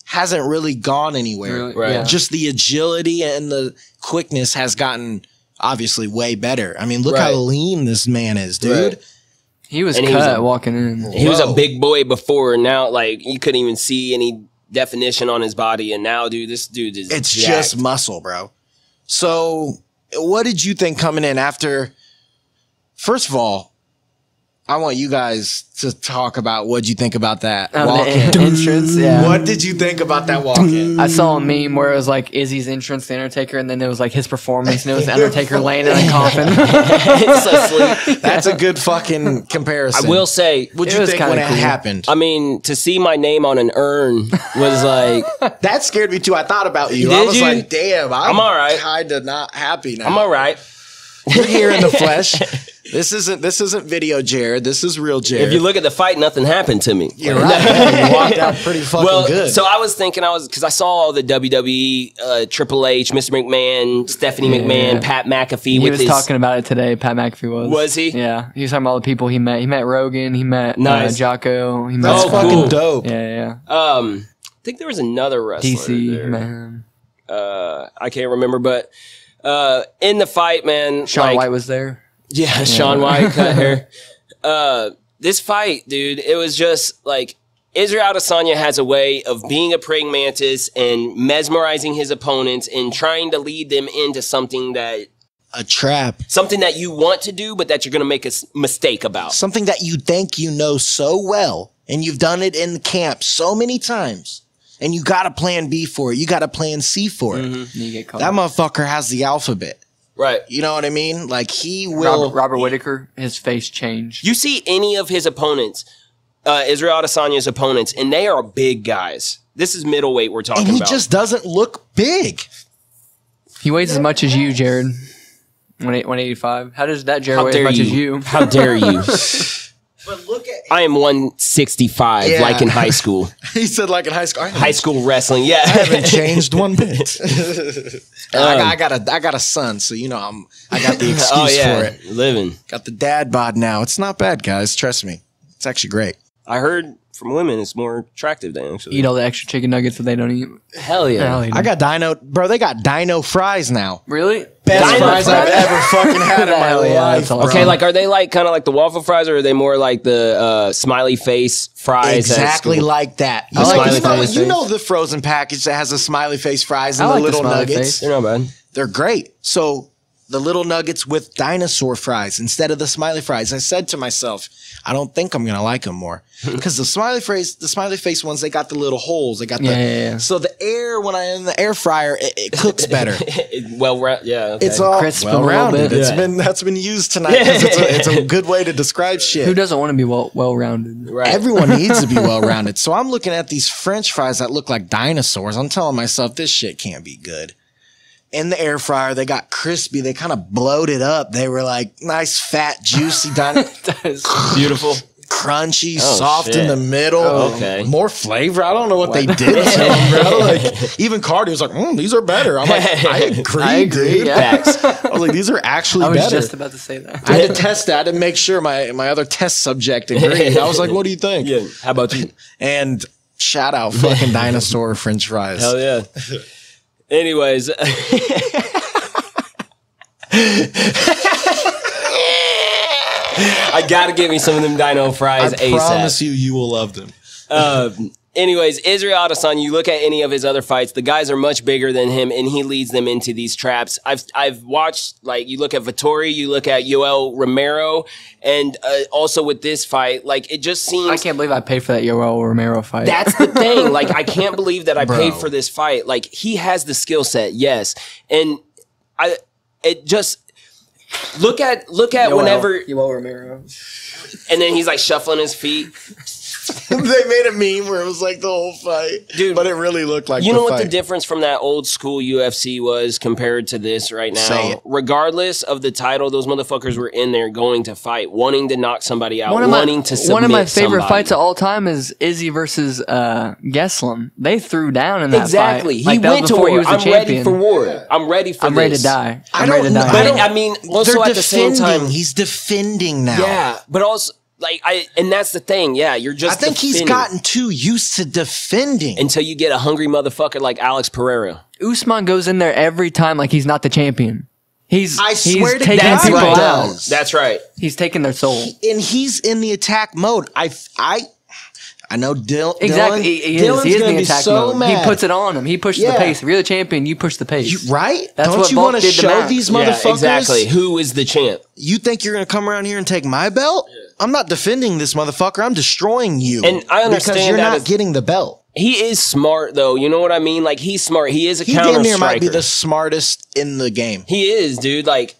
hasn't really gone anywhere. Really? Right. Yeah. Just the agility and the quickness has gotten obviously way better. I mean, look how Right. lean this man is, dude. Right. He was And cut he was a- walking in. He was a Whoa. big boy before, and now like you couldn't even see any definition on his body, and now, dude, this dude is It's jacked. just muscle, bro. So, what did you think coming in after? First of all, I want you guys to talk about what you think about that Oh, walk the in. entrance, yeah. What did you think about that walk in? I saw a meme where it was like Izzy's entrance, the Undertaker, and then it was like his performance, and it was the Undertaker laying in a coffin. It's so sleep. That's a good fucking comparison. I will say, What'd It you was think when kinda it cool. happened? I mean, to see my name on an urn was like, That scared me too. I thought about you. Did I was you? like, damn, I'm all right. kind of not happy now. I'm all right. You're here in the flesh. This isn't video Jared. This is real Jared. If you look at the fight, nothing happened to me. You're right. You walked out pretty fucking Well, good. so I was thinking, because I saw all the WWE, Triple H, Mr. McMahon, Stephanie McMahon, Pat McAfee. He with was his, talking about it today. Pat McAfee was. Was he? Yeah, he was talking about all the people he met. He met Rogan. He met Nice. Jocko. He met That's Oh, fucking cool. dope. Yeah. I think there was another wrestler. DC. there. Man. I can't remember, but in the fight, man, Sean like, White was there. Yeah, Sean White cut hair. This fight, dude, it was just like Israel Adesanya has a way of being a praying mantis and mesmerizing his opponents and trying to lead them into something that A trap. you want to do, but that you're going to make a mistake about. Something that you think you know so well and you've done it in the camp so many times, and you got a plan B for it, you got a plan C for it. You get caught. That motherfucker has the alphabet. Right. You know what I mean? Like he will. Robert Whitaker, his face changed. You see any of his opponents, Israel Adesanya's opponents, and they are big guys. This is middleweight we're talking And he about. just doesn't look big. He weighs as much as you, Jared. 185. How does that Jared weigh as much as you? How dare you? But look at. I am 165, Yeah. like in high school. He said like in high school. High school wrestling, I yeah. haven't changed one bit. I got a son, so you know I got the excuse Oh, yeah. for it. Living. Got the dad bod now. It's not bad, guys. Trust me. It's actually great. I heard from women it's more attractive than actually. Eat all the extra chicken nuggets that they don't eat. Hell yeah. Hell, I got Dino, bro. They got Dino fries now. really? Best Dino fries I've fries? ever fucking had in my Hell yeah, life. that's awesome. bro. Okay, like are they like kind of like the waffle fries, or are they more like the smiley face fries? at Exactly school? like that. I like the you, know, smiley you face. know the frozen package that has the smiley face fries and I the like the little smiley nuggets. face. They're not bad. They're great. So the little nuggets with dinosaur fries instead of the smiley fries. I said to myself, I don't think I'm gonna like them more because the smiley face ones, they got the little holes. They got the Yeah. so the air when I'm in the air fryer, it cooks better. Yeah. Okay. It's all Crisp a well little rounded. bit. That's been used tonight 'cause it's a good way to describe shit. Who doesn't want to be well rounded? right. Everyone needs to be well rounded. So I'm looking at these French fries that look like dinosaurs. I'm telling myself this shit can't be good. In the air fryer, they got crispy. They kind of bloated up. They were like nice, fat, juicy, Beautiful. crunchy, Oh, soft shit. in the middle. Okay. More flavor. I don't know what they did to them, bro. Like, even Cardi was like, these are better. I'm like, I agree, dude. yeah. Facts. I was like, these are actually I was better. just about to say that. I had to test that and make sure my other test subject agreed. I was like, what do you think? Yeah. How about you? And shout out fucking dinosaur French fries. Hell yeah. Anyways. I gotta get me some of them dino fries I ASAP. promise you will love them. Anyways, Israel Adesanya, you look at any of his other fights, the guys are much bigger than him, and he leads them into these traps. I've watched, like, you look at Vettori, you look at Yoel Romero, and also with this fight, like, it just seems... I can't believe I paid for that Yoel Romero fight. That's the thing. Like, I can't believe that I Bro. paid for this fight. Like, he has the skill set, yes. And it just... Look at whenever... Yoel Romero. And then he's, like, shuffling his feet. They made a meme where it was like the whole fight. Dude, but it really looked like You the know what fight. the difference from that old school UFC was compared to this right now? Say it. Regardless of the title, those motherfuckers were in there going to fight, wanting to knock somebody out, One of wanting to submit one of my favorite somebody. fights of all time is Izzy versus Geslam. They threw down in that Exactly. fight. He that was went to before war. he was the I'm ready champion. for war. I'm ready for I'm this. ready to die. I'm I ready to don't die. know. But I mean, also They're at the same defending. time, He's defending now. yeah. But also, like, and that's the thing. Yeah, you're just. I think he's defending gotten too used to defending. until you get a hungry motherfucker like Alex Pereira. Usman goes in there every time like he's not the champion. I swear to taking God, people he out. does. That's right. He's taking their soul. And he's in the attack mode. I know Exactly. He is Dylan's in gonna the be attack so mode. mad. He puts it on him. He pushes the Yeah. pace. If you're the champion, you push the pace. Right? That's Don't what you Volk want to did to show Max. these Yeah, motherfuckers? exactly. Who is the champ? You think you're going to come around here and take my belt? I'm not defending this motherfucker. I'm destroying you. And I understand because you're that not is- getting the belt. He is smart, though. You know what I mean? Like, he's smart. He is a He counter damn near striker. might be the smartest in the game. He is, dude. Like,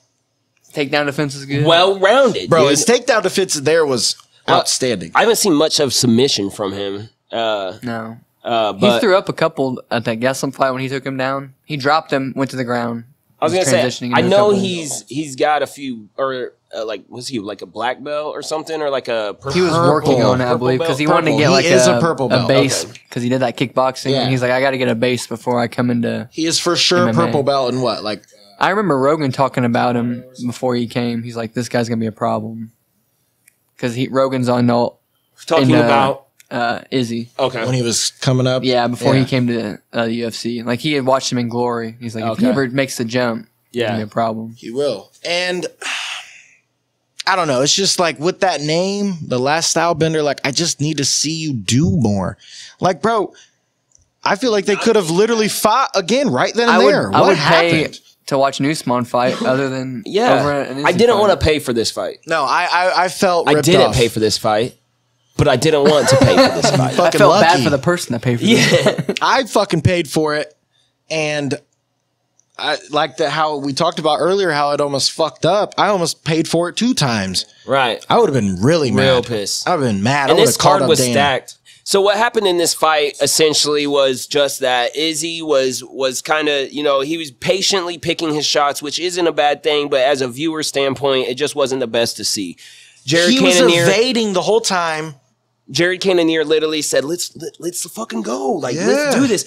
Takedown defense is good. well-rounded, Bro, dude. his takedown defense there was outstanding. I haven't seen much of submission from him. No. He But threw up a couple at that Geslam fight when he took him down. He dropped him, went to the ground. I was gonna say, transitioning I into a know couple. he's got a few, or like, was he like a black belt or something, or like a purple? He was working on it, I Purple believe, belt? because he wanted to Purple. get He like is a purple a belt. base, Okay. because he did that kickboxing. Yeah. And he's like, I got to get a base before I come into. He is for sure MMA. purple belt in what? Like, I remember Rogan talking about him before he came. He's like, this guy's gonna be a problem, because Rogan's on Talking in, about Izzy. okay. when he was coming up? Yeah, before he came to the UFC, like he had watched him in Glory. He's like, if he Okay. ever makes the jump, it's Yeah. gonna be a problem. He will. And I don't know. It's just like with that name, the last stylebender, like, I just need to see you do more. Like, bro, I feel like they could have literally fought again right then and there. I What would pay happened? to watch an Usman fight other than over Yeah, an Izzy I didn't fight. want to pay for this fight. No, I felt I ripped didn't off. pay for this fight. but I didn't want to pay for this fight. I Fucking felt lucky. bad for the person that paid for it. Yeah. I fucking paid for it, and I like how we talked about earlier, how it almost fucked up. I almost paid for it 2 times. Right. I would have been really mad. Real pissed. I would have been mad. And I would this have called card up was Dan. stacked. So what happened in this fight essentially was just that Izzy was kind of, you know, he was patiently picking his shots, which isn't a bad thing, but as a viewer standpoint, it just wasn't the best to see. He was evading the whole time. Jared Cannonier literally said, let's fucking go. Like, Yeah. let's do this.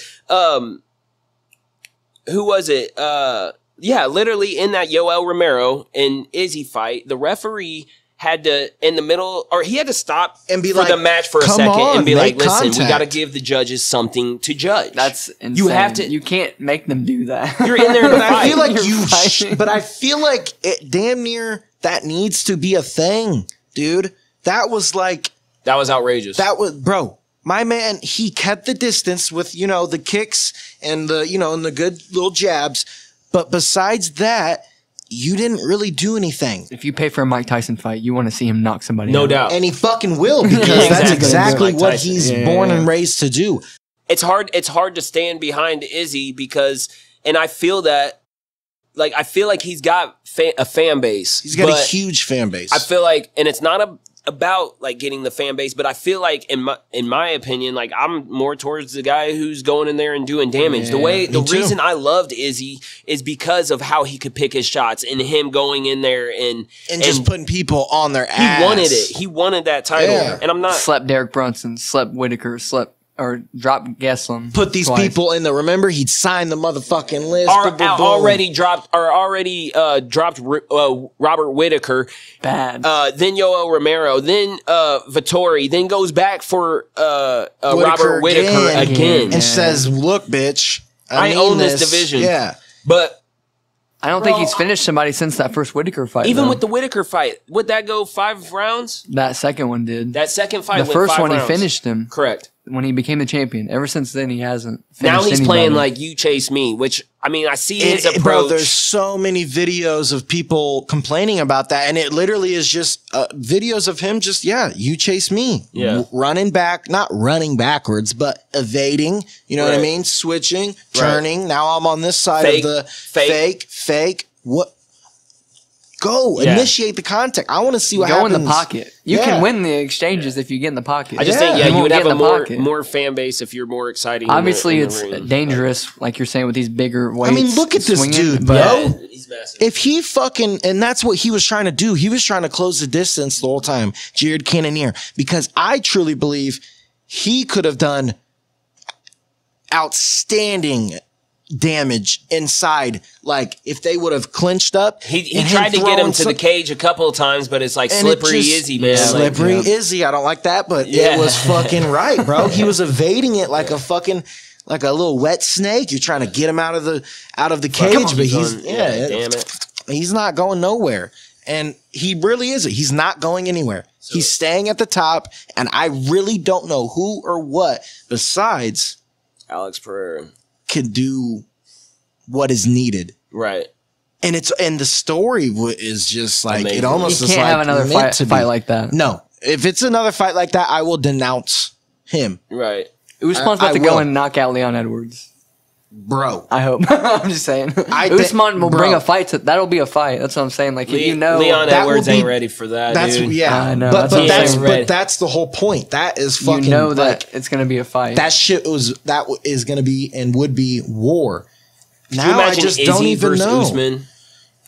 Who was it? Yeah, literally in that Yoel Romero and Izzy fight, the referee had to, in the middle, or he had to stop And be for like, the match for a "Come second on, and be like, make listen, we contact." got to give the judges something to judge. That's insane. You have to, You can't make them do that. you're in there to But I fight. feel like You're fighting. but I feel like it damn near that needs to be a thing, dude. That was like, That was outrageous. that was, bro, my man, he kept the distance with, you know, the kicks and the, you know, and the good little jabs. But besides that, you didn't really do anything. If you pay for a Mike Tyson fight, you want to see him knock somebody no out. doubt. And he fucking will, because Yeah, that's exactly. exactly Like what Tyson. he's Yeah, born yeah. and raised to do. It's hard to stand behind Izzy because, and I feel that, like, I feel like he's got a fan base. He's got a but huge fan base. I feel like, and it's not about like getting the fan base, but I feel like in my opinion, like I'm more towards the guy who's going in there and doing damage. The me too. reason I loved Izzy is because of how he could pick his shots and him going in there and just putting people on their he ass. wanted it. He wanted that title, Yeah. and I'm not. Slept Derek Brunson, slept Whitaker, dropped Gaslam. Put these twice. people in the, remember, he'd sign the motherfucking list. Are, boom, boom, boom. already dropped Robert Whitaker, Bad. then Yoel Romero, then Vittori, then goes back for Robert Whitaker again. And says, look, bitch, I mean own this division. Yeah. But I don't think he's finished somebody since that first Whitaker fight. even though. with the Whitaker fight, would that go 5 rounds? that second one did. That second fight the went first 5 one rounds. he finished him Correct. when he became the champion. Ever since then, he hasn't. Now finished he's playing anybody. like you chase me, which I mean I see his approach. Bro, there's so many videos of people complaining about that, and it literally is just videos of him just, you chase me. Yeah. Running back, not running backwards, but evading, you know what I Right. mean? Switching, turning. Now I'm on this side Fake, of the fake. What? Go, Yeah. initiate the contact. I want to see what Go happens. in the pocket. You Yeah. can win the exchanges if you get in the pocket. I just Yeah. think You you won't would get have in a the pocket. more fan base if you're more exciting. Obviously, in the it's ring. dangerous, like you're saying, with these bigger weights. I mean, look at this swinging, dude, but bro. Yeah, he's massive. If he fucking, and that's what he was trying to do. He was trying to close the distance the whole time, Jared Cannonier, because I truly believe he could have done outstanding damage inside. Like if they would have clinched up. He and tried to get throwing him to the cage a couple of times, but it's like and it slippery just- Izzy, man. Slippery Like, Izzy. I don't like that, but Yeah. it was fucking right, bro. He was evading it like a fucking, like a little wet snake. You're trying to get him out of the cage, but he's damn it. he's not going nowhere. And he really isn't. He's not going anywhere. He's staying at the top, and I really don't know who or what besides Alex Pereira. can do what is needed. Right. And the story is just like, Amazing. it almost you is can't like have another meant to fight be. like that. No. If it's another fight like that, I will denounce him. Right. Usman's I about to go will. and knock out Leon Edwards. Bro. I hope. I'm just saying. I think- Usman will bro. bring a fight to. That'll be a fight. That's what I'm saying. Like if you know, Leon that will Edwards be- ain't ready for that. That's dude. yeah. I know, But that's what I'm that's saying. but that's the whole point. That is fucking you know that like, it's gonna be a fight. that shit is going to be and would be war. Could you Now I imagine just Izzy don't even versus know. Usman?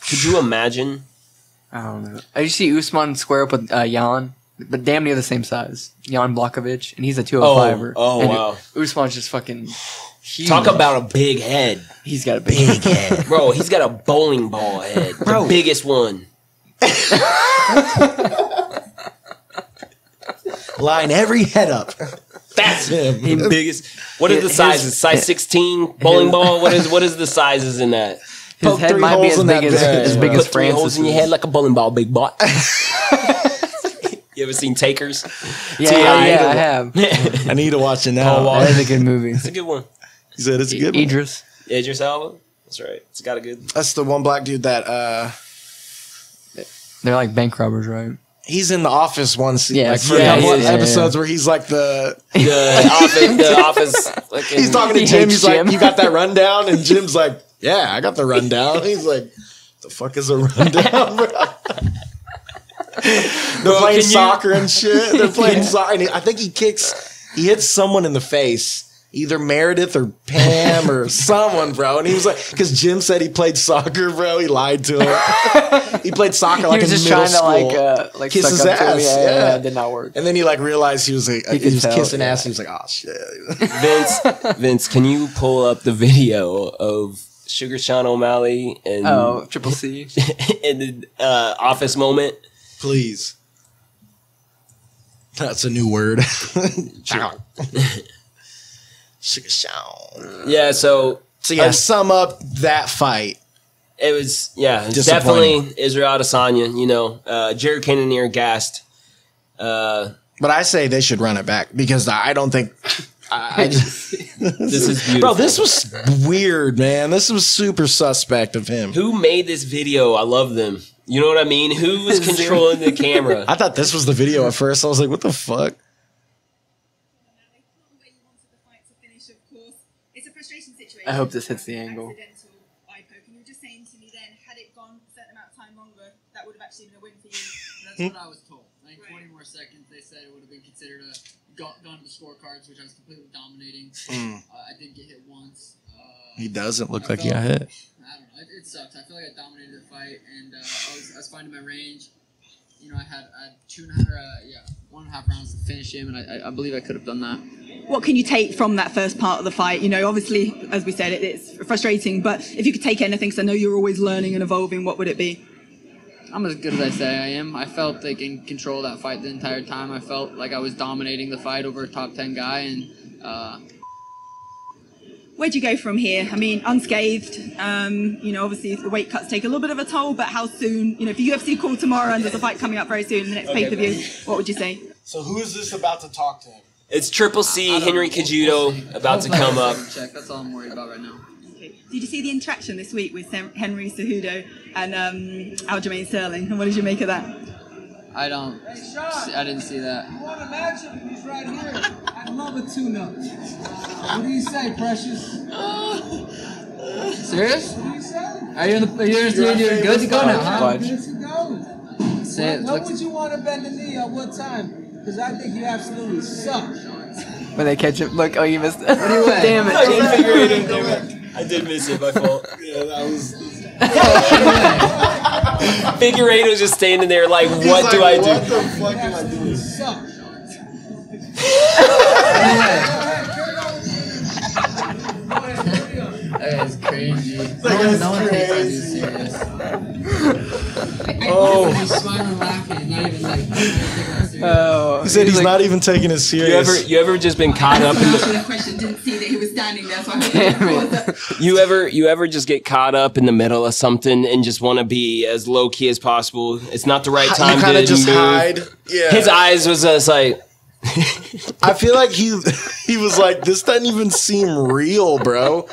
Could you imagine? I don't know. I just see Usman square up with Jan, but damn near the same size. Jan Blachowicz, and he's a 205er. Oh, And wow. Usman's just fucking huge. Talk about a big head. He's got a big head. Bro, he's got a bowling ball head. Bro. The biggest one. Line every head up. That's him. The biggest. What are the sizes? Size 16 bowling ball? What is the sizes in that? His Poke head 3 might be holes as in big that as bag. as big Put as 3 holes in your Francis. head like a bowling ball, big boy. You ever seen Takers? Yeah, I have. I need to watch it Paul now. Walker. That is a good movie. It's a good one. He said it's a good one. Idris. Idris Elba. That's right. It's got a good. That's the one black dude that They're like bank robbers, right? He's in The Office once, Yeah, like for yeah, a couple he is, episoes where he's like the office. Fucking, he's talking to He Jim. hates He's Jim. like, "You got that rundown?" And Jim's like, "Yeah, I got the rundown." He's like, "The fuck is a rundown, bro?" They're playing soccer and shit. They're playing soccer. And I think he hits someone in the face. Either Meredith or Pam or someone, bro. And he was like, because Jim said he played soccer, bro. He lied to him. He played soccer like He was in just middle trying school. to like kiss suck his up to him. ass. Yeah, it did not work. And then he like realized he was like, he could was tell, kissing yeah. ass. And he was like, oh shit. Vince, can you pull up the video of Sugar Sean O'Malley and Triple C in the office moment? Please. That's a new word. Sugar Sean. Yeah, so So sum up that fight. it was it's Disappointing. definitely Israel Adesanya. You know, Jared Cannonier gassed. But I say they should run it back because I don't think. I just, This is beautiful, bro, this was weird, man. This was super suspect of him. Who made this video? I love them. You know what I mean? Who was controlling the camera? I thought this was the video at first. I was like, what the fuck? I hope this hits the angle. You were just saying to me then, had it gone a certain amount of time longer, that would have actually been a win for you. That's what I was told. Like 20 more seconds, they said it would have been considered gone to the scorecards, which I was completely dominating. I didn't get hit once. He doesn't look like he got hit. I don't know. It sucked. I feel like I dominated the fight, and I was finding my range. You know, I had 1.5 rounds to finish him, and I believe I could have done that. What can you take from that first part of the fight? You know, obviously, as we said, it's frustrating, but if you could take anything, because I know you're always learning and evolving, what would it be? I'm as good as I say I am. I felt like in control of that fight the entire time. I felt like I was dominating the fight over a top 10 guy, and Where'd you go from here? I mean, unscathed. You know, obviously the weight cuts take a little bit of a toll, but how soon? You know, if the UFC called tomorrow and there's a fight coming up very soon, the next pay-per-view, what would you say? So who is this about to talk to him? It's Triple C, Henry Cejudo about to come up. Check. That's all I'm worried about right now. Okay. Did you see the interaction this week with Henry Cejudo and Aljamain Sterling? And what did you make of that? I didn't see that. You want a matchup? He's right here. I'd love a tune-up. What do you say, Precious? Serious? What do you say? Are you you're good to go now, huh? Good to go. Say it. When would you want to bend the knee at what time? Because I think you absolutely suck. when they catch him. Look, you missed it. Anyway. Damn it. I didn't figure it in. I did miss it by fault. Yeah, that was. Figure eight was just standing there like, what do I do? What the fuck am I doing? Suck. That is crazy. No one takes that dude serious. Oh. He's smiling, laughing, not even like taking that serious. Oh, He said he's like, not even taking it serious. You ever just been caught up in the That question didn't see that he was standing there, so I hope you ever just get caught up in the middle of something and just want to be as low key as possible? It's not the right time You kind to of just move. hide. Yeah. His eyes was just like I feel like he was like, this doesn't even seem real, bro.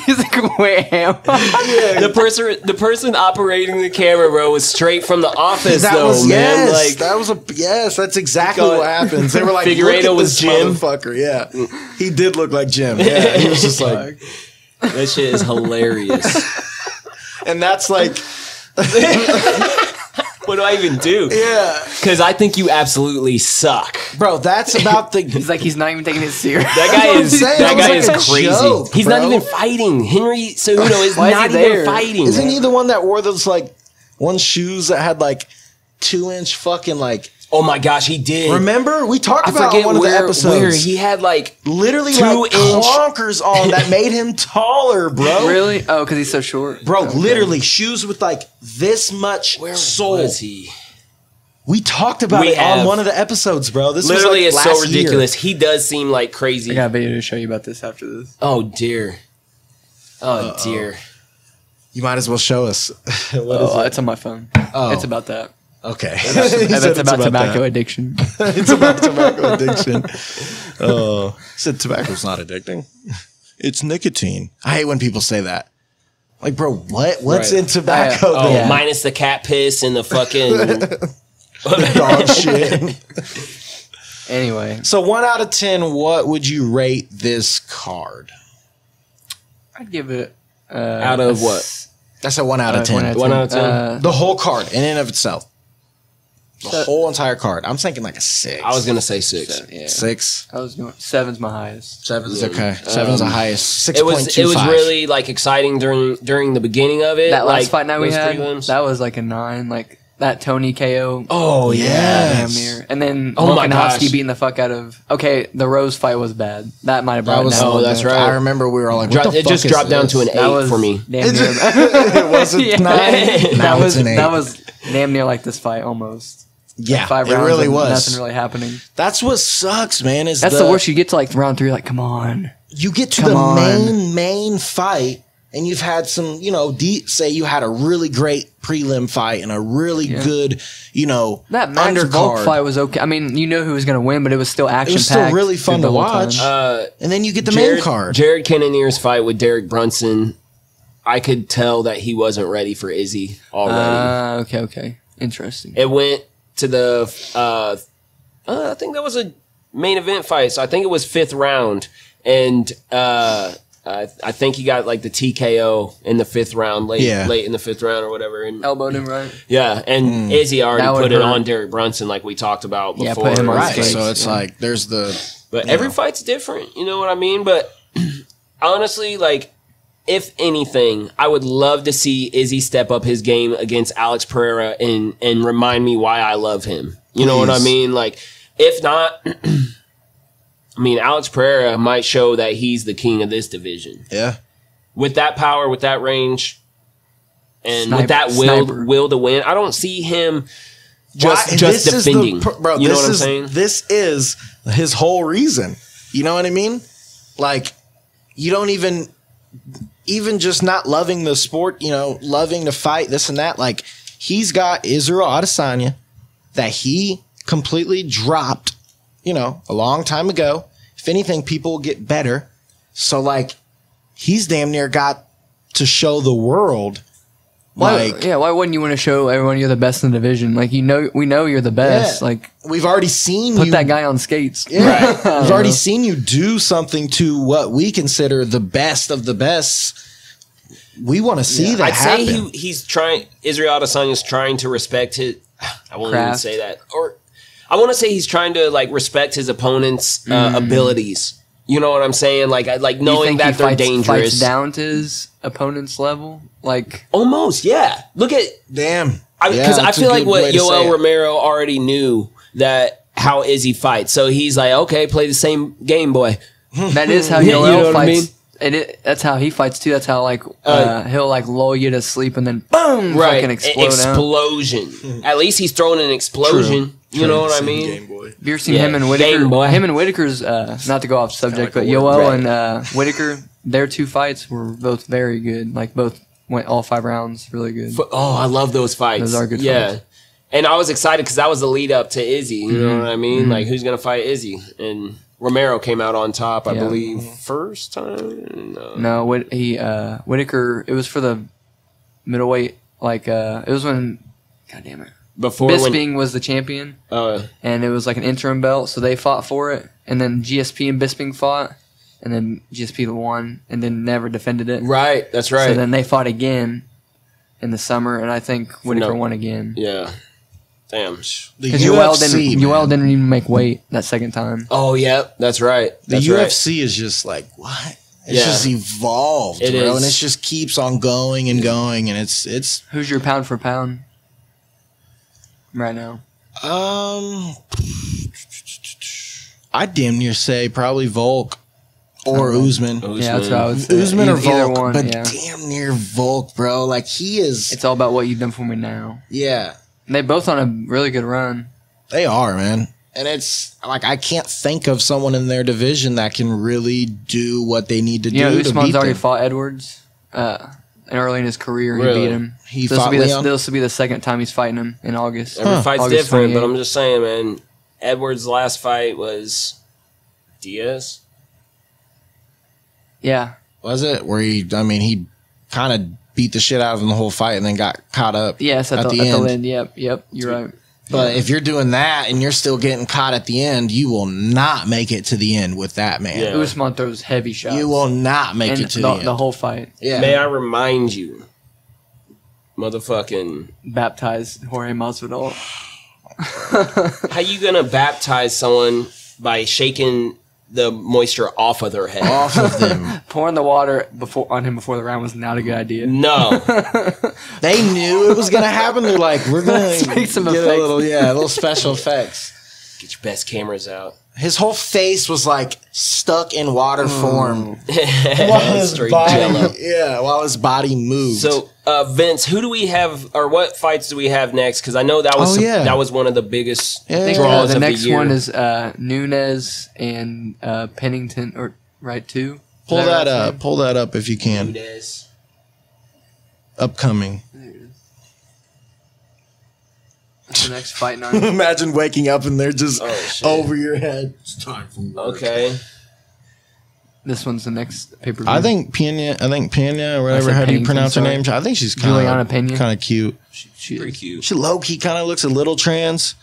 he's like, wait, Ham. the person operating the camera, bro, was straight from the office That though, was man. yes. Like That's exactly Go what ahead. happens. They were like, Figueiredo look at was this Jim. motherfucker. Yeah, he did look like Jim. Yeah, he was just like, that shit is hilarious. and that's like, What do I even do? yeah, Because I think you absolutely suck. bro. That's about the. He's like, he's not even taking it serious. That guy what I'm is saying. that It was guy like is a crazy. joke, He's bro. not even fighting. Henry Cejudo is Why is not he even there? fighting. Isn't he the one that wore those like one shoes that had like 2-inch fucking like? Oh my gosh, he did. Remember we talked I about forget on one of the where episodes. he had like literally 2-inch like clunkers on that made him taller, bro. Really? Oh, because he's so short. Bro, Okay. literally shoes with like this much sole. was he? We talked about We it on have. one of the episodes, bro. This Literally, was like it's so last year. ridiculous. He does seem like I crazy. got a video to show you about this after this. Oh dear. Oh dear. You might as well show us. What is Oh, it? it's on my phone. Oh. It's about that. Okay. And it's about tobacco addiction. It's about tobacco addiction. Oh, he said tobacco's not addicting. It's nicotine. I hate when people say that. Like, bro, what? What's Right. in tobacco? Oh, Yeah. minus the cat piss and the fucking Dog shit. Anyway, So 1 out of 10, what would you rate this card? I'd give it Out of what? That's a 1 out of 10. 1 out of 10? The whole card in and of itself. The So- whole entire card. I'm thinking like a 6. I was going to say 6. Yeah, 6. I was going 7's my highest. 7's okay. 7's the highest. 6.25. It was really like exciting during the beginning of it. That last like, fight night we those had, prelims. that was like a 9. Like that Tony KO. Oh, yeah. Damn near. And then Oh my gosh. Volkanovski beating the fuck out of. Okay, the Rose fight was bad. That might have brought That it was, down. a oh, little that's bit. right. I remember we were all like, what the It fuck just is dropped down to an this? 8 That was for me. Damn near. It wasn't Yeah. 9. Now it's an 8. That was damn near like this fight almost. yeah, Like 5 it rounds really and was. Nothing really happening. That's what sucks, man. Is That's the worst. You get to like round 3, like come on. You get to Come the on. main fight, and you've had some, say you had a really great prelim fight and a really good, That Max Volk fight was okay. I mean, you know who was going to win, but it was still action packed. It was still really fun to watch. And then you get the main card. Jared Cannonier's fight with Derek Brunson, I could tell that he wasn't ready for Izzy already. Okay. Interesting. It went to the, I think that was a main event fight. So I think it was 5th round. And I think he got like the TKO in the 5th round, late in the 5th round or whatever. And elbowed him, right? Yeah, and Izzy already put it hurt. on Derek Brunson like we talked about before. Yeah, put him on Right. skates. So it's like there's the. But every fight's different, you know what I mean? But honestly, like, if anything, I would love to see Izzy step up his game against Alex Pereira and remind me why I love him. You know what I mean? Like, if not, I mean, Alex Pereira might show that he's the king of this division. Yeah. With that power, with that range, and Sniper- with that sniper. will to win, I don't see him This just is the defending. bro, you know this what I'm is- saying? This is his whole reason. You know what I mean? Like, you don't even just not loving the sport, loving to fight, this and that. Like, he's got Israel Adesanya that he completely dropped, a long time ago. If anything, people will get better. So, like, he's damn near got to show the world. Why Like, wouldn't you want to show everyone you're the best in the division? Like, we know you're the best. Yeah. Like, we've already seen put you. that guy on skates. Yeah. We've already seen you do something to what we consider the best of the best. We want to see that I'd happen. say he's trying. Israel Adesanya's trying to respect his. I won't even Craft. say that. Or I want to say he's trying to like respect his opponent's abilities. You know what I'm saying? Like You knowing think he that they're fights dangerous. down to his opponent's level? Like, Almost, yeah. Look at Damn. because Yeah, I that's a feel like good way what to say Yoel it. Romero already knew that how Izzy fights. So he's like, okay, play the same game, boy. that is how Yeah, Yoel you know what I fights. mean? That's how he fights too. That's how he'll like lull you to sleep and then boom, Right, fucking explode out. explosion. At least he's throwing an explosion. You know what I mean? Have you ever seen Yeah, him and Whitaker? Game Boy. Him and Whitaker's not to go off subject, but Yoel and Whitaker, their 2 fights were both very good. Like both went all 5 rounds, really good. Oh, I love those fights. Those are good Yeah. fights. And I was excited because that was the lead up to Izzy. You know what I mean? Mm-hmm. Like, who's going to fight Izzy? And Romero came out on top, I Yeah. believe, first time? No, Whitaker. It was for the middleweight. Like it was when, God damn it, Before Bisping was the champion, when. and it was like an interim belt, so they fought for it, and then GSP and Bisping fought, and then GSP won, and then never defended it. Right, that's right. So then they fought again in the summer, and I think Whitaker won again. Yeah. Damn. The Because UFC, Yoel didn't even make weight that second time. Oh, yeah, that's right. the That's right. UFC is just like, what? It's Yeah. just evolved, It bro. is. And it just keeps on going and going. And it's Who's your pound for pound right now? I'd damn near say probably Volk or Usman. Yeah, that's what I would say. Usman or Either Volk, one, but yeah. damn near Volk, bro. Like, he is. It's all about what you've done for me now. Yeah, They both on a really good run. they are, man. And it's like, I can't think of someone in their division that can really do what they need to You know, do to Usman's beat already them. fought Edwards. And early in his career, Really? he beat him. He this fought will be Leon? this will be the second time he's fighting him in August. Every fight's August different, but 28th. I'm just saying, man. Edwards' last fight was Diaz. Yeah. Was it? Where he kind of beat the shit out of him the whole fight and then got caught up Yes, at the end. end. Yep. You're right. But if you're doing that and you're still getting caught at the end, you will not make it to the end with that man. Yeah. Usman throws heavy shots. You will not make and it to the end. the whole fight. Yeah. May I remind you, motherfucking, Baptized Jorge Masvidal. how you gonna baptize someone by shaking the moisture off of their head? Off of them. Pouring the water on him before the round was not a good idea. No. They knew it was going to happen. They're like, we're going Let's to make some get effects. a little special effects. Get your best cameras out. His whole face was like stuck in water form. While his Straight body, jello. while his body moved. So, Vince, who do we have, or what fights do we have next? Because I know that was that was one of the biggest I think draws the of next the year. one is Nunes and Pennington, or right two. pull that up. Pull that up if you can. Nunes. Upcoming. That's the next fight night. Imagine waking up and they're just shit. over your head. It's time for work. Okay. This one's the next pay per view. I think Pena, or whatever, said how do you Pennington, pronounce her sorry. name? I think she's Juliana Pena. kind of cute. she Pretty is. cute. She low-key kind of looks a little trans.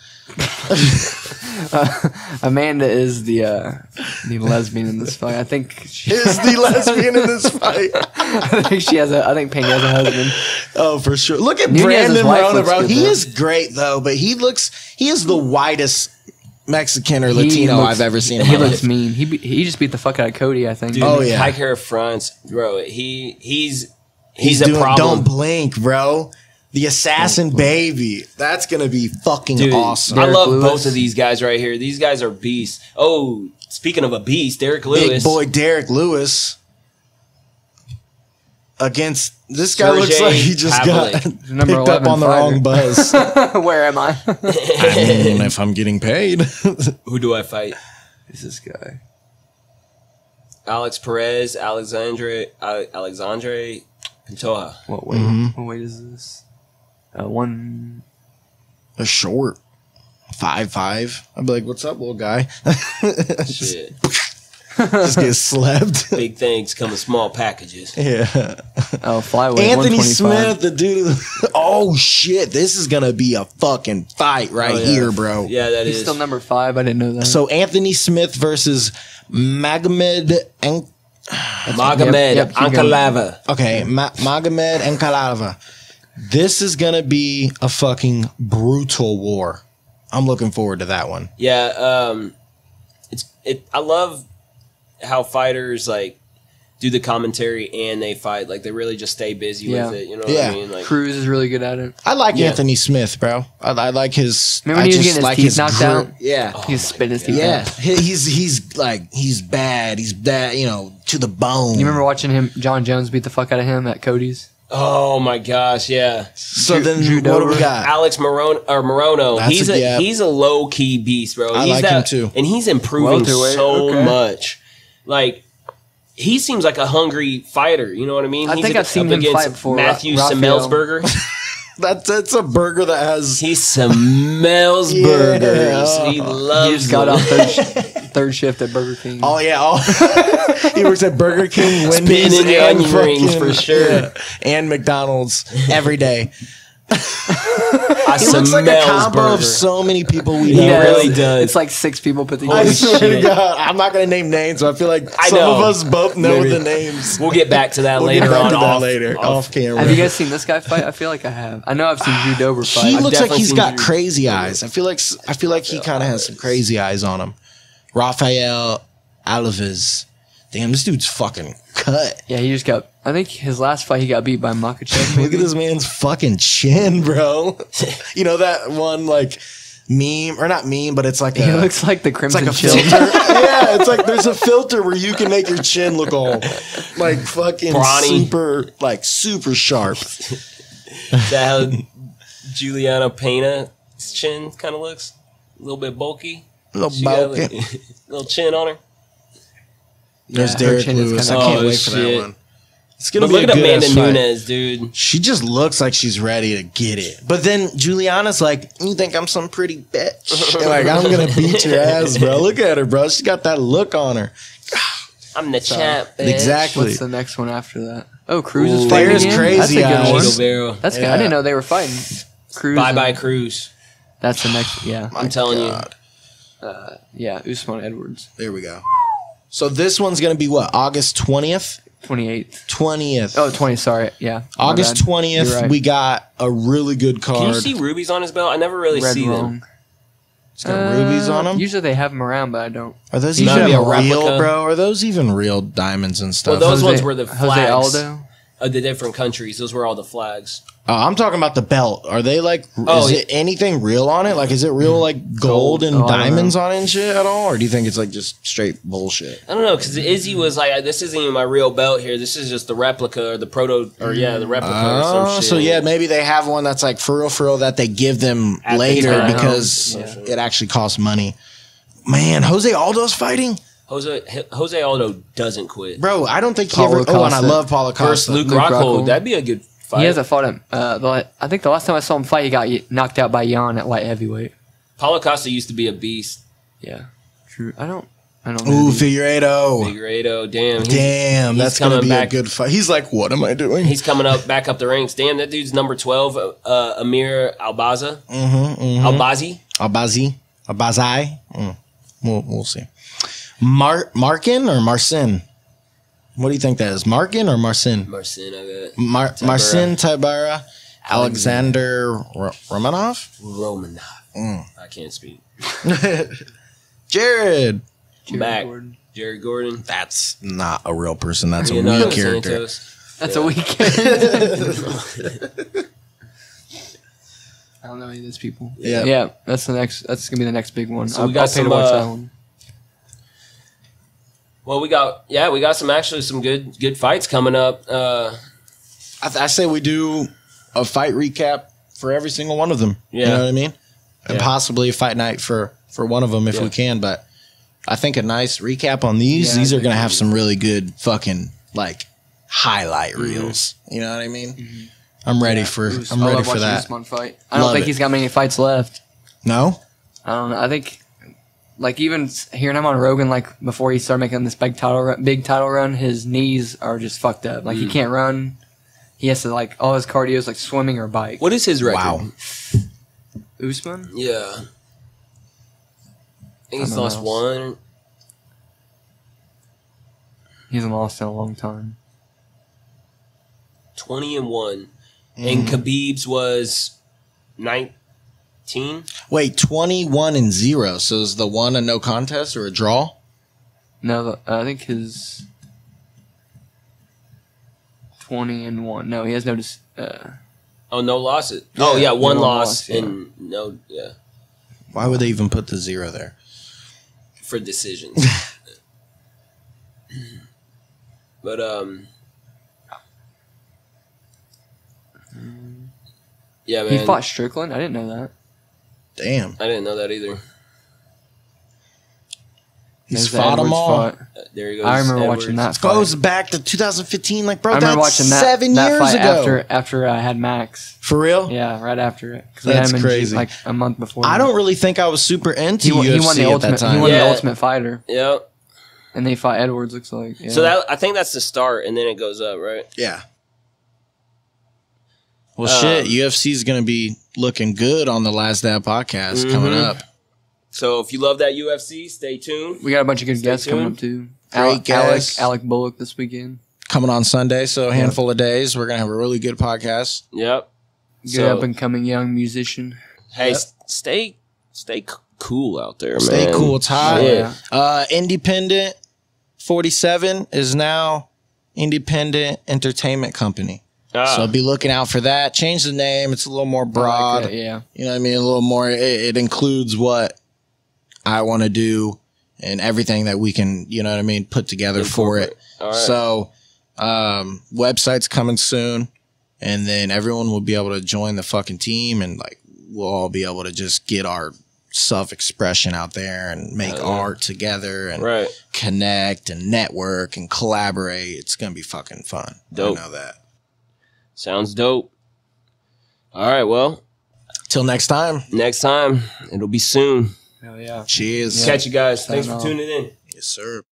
Amanda is the lesbian in this fight. I think she, Is the lesbian in this fight? I think she has a. I think Pena has a husband. Oh, for sure. Look at Nunez's Brandon wife Rona, looks bro. good, He though. is great, though, but he is the whitest Mexican or He Latino looks- I've ever seen in He my looks life. mean. He just beat the fuck out of Cody. I think. Dude, Oh, yeah. High Care France, bro. He's a doing, problem. Don't blink, bro. The assassin baby. That's going to be fucking Dude, awesome. I Derek love Lewis. both of these guys right here. These guys are beasts. Oh, speaking of a beast, Derek Lewis. Big boy Derek Lewis against this guy. Looks Sergey like he just Pavlik. got Number picked up 11 on the fighter. wrong bus. Where am I? If I'm getting paid. Who do I fight? Who's this guy? Alex Perez, Alexandre Pantoja. What weight? Mm-hmm. What weight is this? One. A short 5'5". I'd be like, "What's up, little guy?" Shit. Just get slept. Big things come in small packages. Yeah. Oh, flyweight. Anthony 125. Smith, the dude. Oh shit! This is gonna be a fucking fight right here, bro. Yeah, that He's is. still number 5. I didn't know that. So Anthony Smith versus Magomed Magomed Yep, keep going. Ankalaeva. Okay, Magomed Ankalaeva. This is gonna be a fucking brutal war. I'm looking forward to that one. Yeah, I love how fighters like do the commentary and they fight. Like they really just stay busy Yeah. with it. You know Yeah. what I mean? Like Cruz is really good at it. I like Yeah. Anthony Smith, bro. I like his. Remember I when he was just getting his like teeth knocked grit. out? Yeah. He's spitting his teeth Yeah, out. he's like he's bad. He's bad, to the bone. You remember watching him, John Jones beat the fuck out of him at Cody's? oh my gosh, yeah. So then, Drew what do we Dober? got? Alex Morono. That's He's a low key beast, bro. I He's like him too. and he's improving Welterweight, so okay. much. Like he seems like a hungry fighter. You know what I mean? I He's think I've seen up him against fight before. Matthew Rafael. Semelsberger. That's a burger that has. He smells Yeah. burgers. He loves He just got them. off third shift at Burger King. Oh yeah, he works at Burger King, Wendy's, Spinning the and onion rings for sure. and McDonald's every day. I He looks like a smells combo burger. of so many people we He know. really does. It's like 6 people put I together. swear to shit. God, I'm not gonna name names, so I feel like I some know. of us both know Maybe. the names. We'll get back to that We'll later get back on. to that off, later, off camera. Have you guys seen this guy fight? I feel like I have. I know I've seen Drew Dober fight. He I've looks like definitely he's seen got Drew crazy eyes. I feel like he kind of has some crazy eyes on him. Rafael Alves. Damn, this dude's fucking cut. Yeah, he just got. I think his last fight he got beat by Makachev. Look at this man's fucking chin, bro. You know that one like meme or not meme, but it's like He looks like the it's Crimson like a Chill. filter. Yeah, it's like there's a filter where you can make your chin look all like fucking Brawny. super sharp. Is that how Juliana Pena's chin kind of looks? A little bit bulky. Little She got bulky. like, little chin on her. There's Yeah, her Derek chin is Lewis. I kinda- can't Oh, wait for that shit. one. It's gonna But be look a at good Amanda ass fight. Nunes, dude. She just looks like she's ready to get it. But then Juliana's like, "You think I'm some pretty bitch? Like I'm gonna beat your ass, bro. Look at her, bro. She got that look on her." I'm the champ, bitch. Exactly. What's the next one after that? Oh, Cruz is Ooh. fighting There's again? crazy That's a good eyes. one. Chico Vero. That's good. Yeah. I didn't know they were fighting. Cruz. Bye and- bye Cruz. That's the next. Yeah, I'm telling you. yeah. Usman Edwards, There we go. So this one's gonna be what? August 20th. 28th. 20th. Oh, 20. Sorry. Yeah. My August bad. 20th. You're right. We got a really good card. Can you see rubies on his belt? I never really Red see wrong. them. It's got rubies on them. Usually they have them around, but I don't. Are those You even should have a real, replica. bro? Are those even real diamonds and stuff? Well, those Jose- ones were the Jose flags Aldo. of the different countries. Those were all the flags. I'm talking about the belt. Are they like? Oh, is yeah. it anything real on it? Like, is it real like gold and Oh, I don't diamonds know. on it and shit at all, or do you think it's like just straight bullshit? I don't know, because Izzy was like, "This isn't even my real belt here. This is just the replica or the proto, or the replica or some shit." So yeah, maybe they have one that's like for real that they give them At the later time. because Yeah. it actually costs money. Man, Jose Aldo's fighting, Jose Aldo doesn't quit. bro. I don't think he Paulo ever. Oh, and I Costa. love Paulo Versus Costa. Luke Luke Rockhold. Rockhold. That'd be a good fight. He hasn't fought him. I think the last time I saw him fight, he got knocked out by Jan at light heavyweight. Paulo Costa used to be a beast. Yeah, true. I don't know. Ooh, Figueiredo. Figueiredo, damn. Damn, he's that's gonna coming be a back. good fight. He's like, what am I doing? He's coming back up the ranks. Damn, that dude's number 12, Amir Albaza. Albazi. Albazai. We'll see. Markin or Marcin? What do you think that is? Markin or Marcin? Marcin, I bet. Marcin Tybura. Alexander Romanov? Romanov. I can't speak. Jared. Back. Gordon. Jared Gordon. That's not a real person. That's a Leonardo weak character. Santos. That's a weekend. I don't know any of those people. Yeah. Yeah, that's the next. That's gonna be the next big one. So I'll, we got I'll pay some, to watch that one. Well, we got some good fights coming up. I say we do a fight recap for every single one of them. Yeah. You know what I mean? And Yeah. possibly a fight night for one of them if we can. But I think a nice recap on these. Yeah, These I are going to think have some really good fucking like highlight reels. You know what I mean? I'm ready for I I'm love ready for watching that. Usman fight. I don't Love think it. he's got many fights left. No? I don't know. I think, like, even hearing him on Rogan, like before he started making this big title run, his knees are just fucked up. Like he can't run. He has to like all his cardio is like swimming or bike. What is his record? Wow. Usman? Yeah. I think he's Someone lost else. one. He hasn't lost in a long time. 20-1. And Khabib's was 19. Wait, 21-0. So is the one a no contest or a draw? No, I think his 20-1. No, he has no. Oh, no losses. Oh, yeah, one one loss. loss, yeah. And no, yeah, Why would they even put the 0 there? for decisions. But, yeah, man. He fought Strickland. I didn't know that. Damn. I didn't know that either. He's There's the fought them Edwards all. fight. There he goes. I remember Edwards. watching that fight. Goes back to 2015. Like, bro, I remember that's watching that 7 that years fight ago. after I had Max. For real? Yeah, right after it. 'Cause That's we had him crazy. like a month before. I don't really think I was super into He won UFC the at that ultimate. time. He won Yeah. the Ultimate Fighter, Yep. and they fought Edwards. Looks like. Yeah. So that I think that's the start, and then it goes up, right? Yeah. Well, shit, UFC's going to be looking good on the Last Dab podcast coming up. So if you love that UFC, stay tuned. we got a bunch of good guests coming tuned. up too. Great guests. Alec Bullock this weekend. Coming on Sunday, so a handful of days. We're going to have a really good podcast. Yep. Good So- up and coming young musician. Hey, Yep. stay cool out there, man. Stay cool. It's hot. Yeah. Independent 47 is now Independent Entertainment Company. Ah. So be looking out for that. Change the name. It's a little more broad. Yeah. You know what I mean? A little more. It includes what I want to do and everything that we can, you know what I mean, put together for it. All right. So website's coming soon. And then everyone will be able to join the fucking team. And like we'll all be able to just get our self-expression out there and make art together and Right. connect and network and collaborate. It's going to be fucking fun. Dope. I know that. Sounds dope. All right, well, Till next time. next time, it'll be soon. Hell yeah. Cheers. Catch you guys. Thanks Sign for off. tuning in. Yes, sir.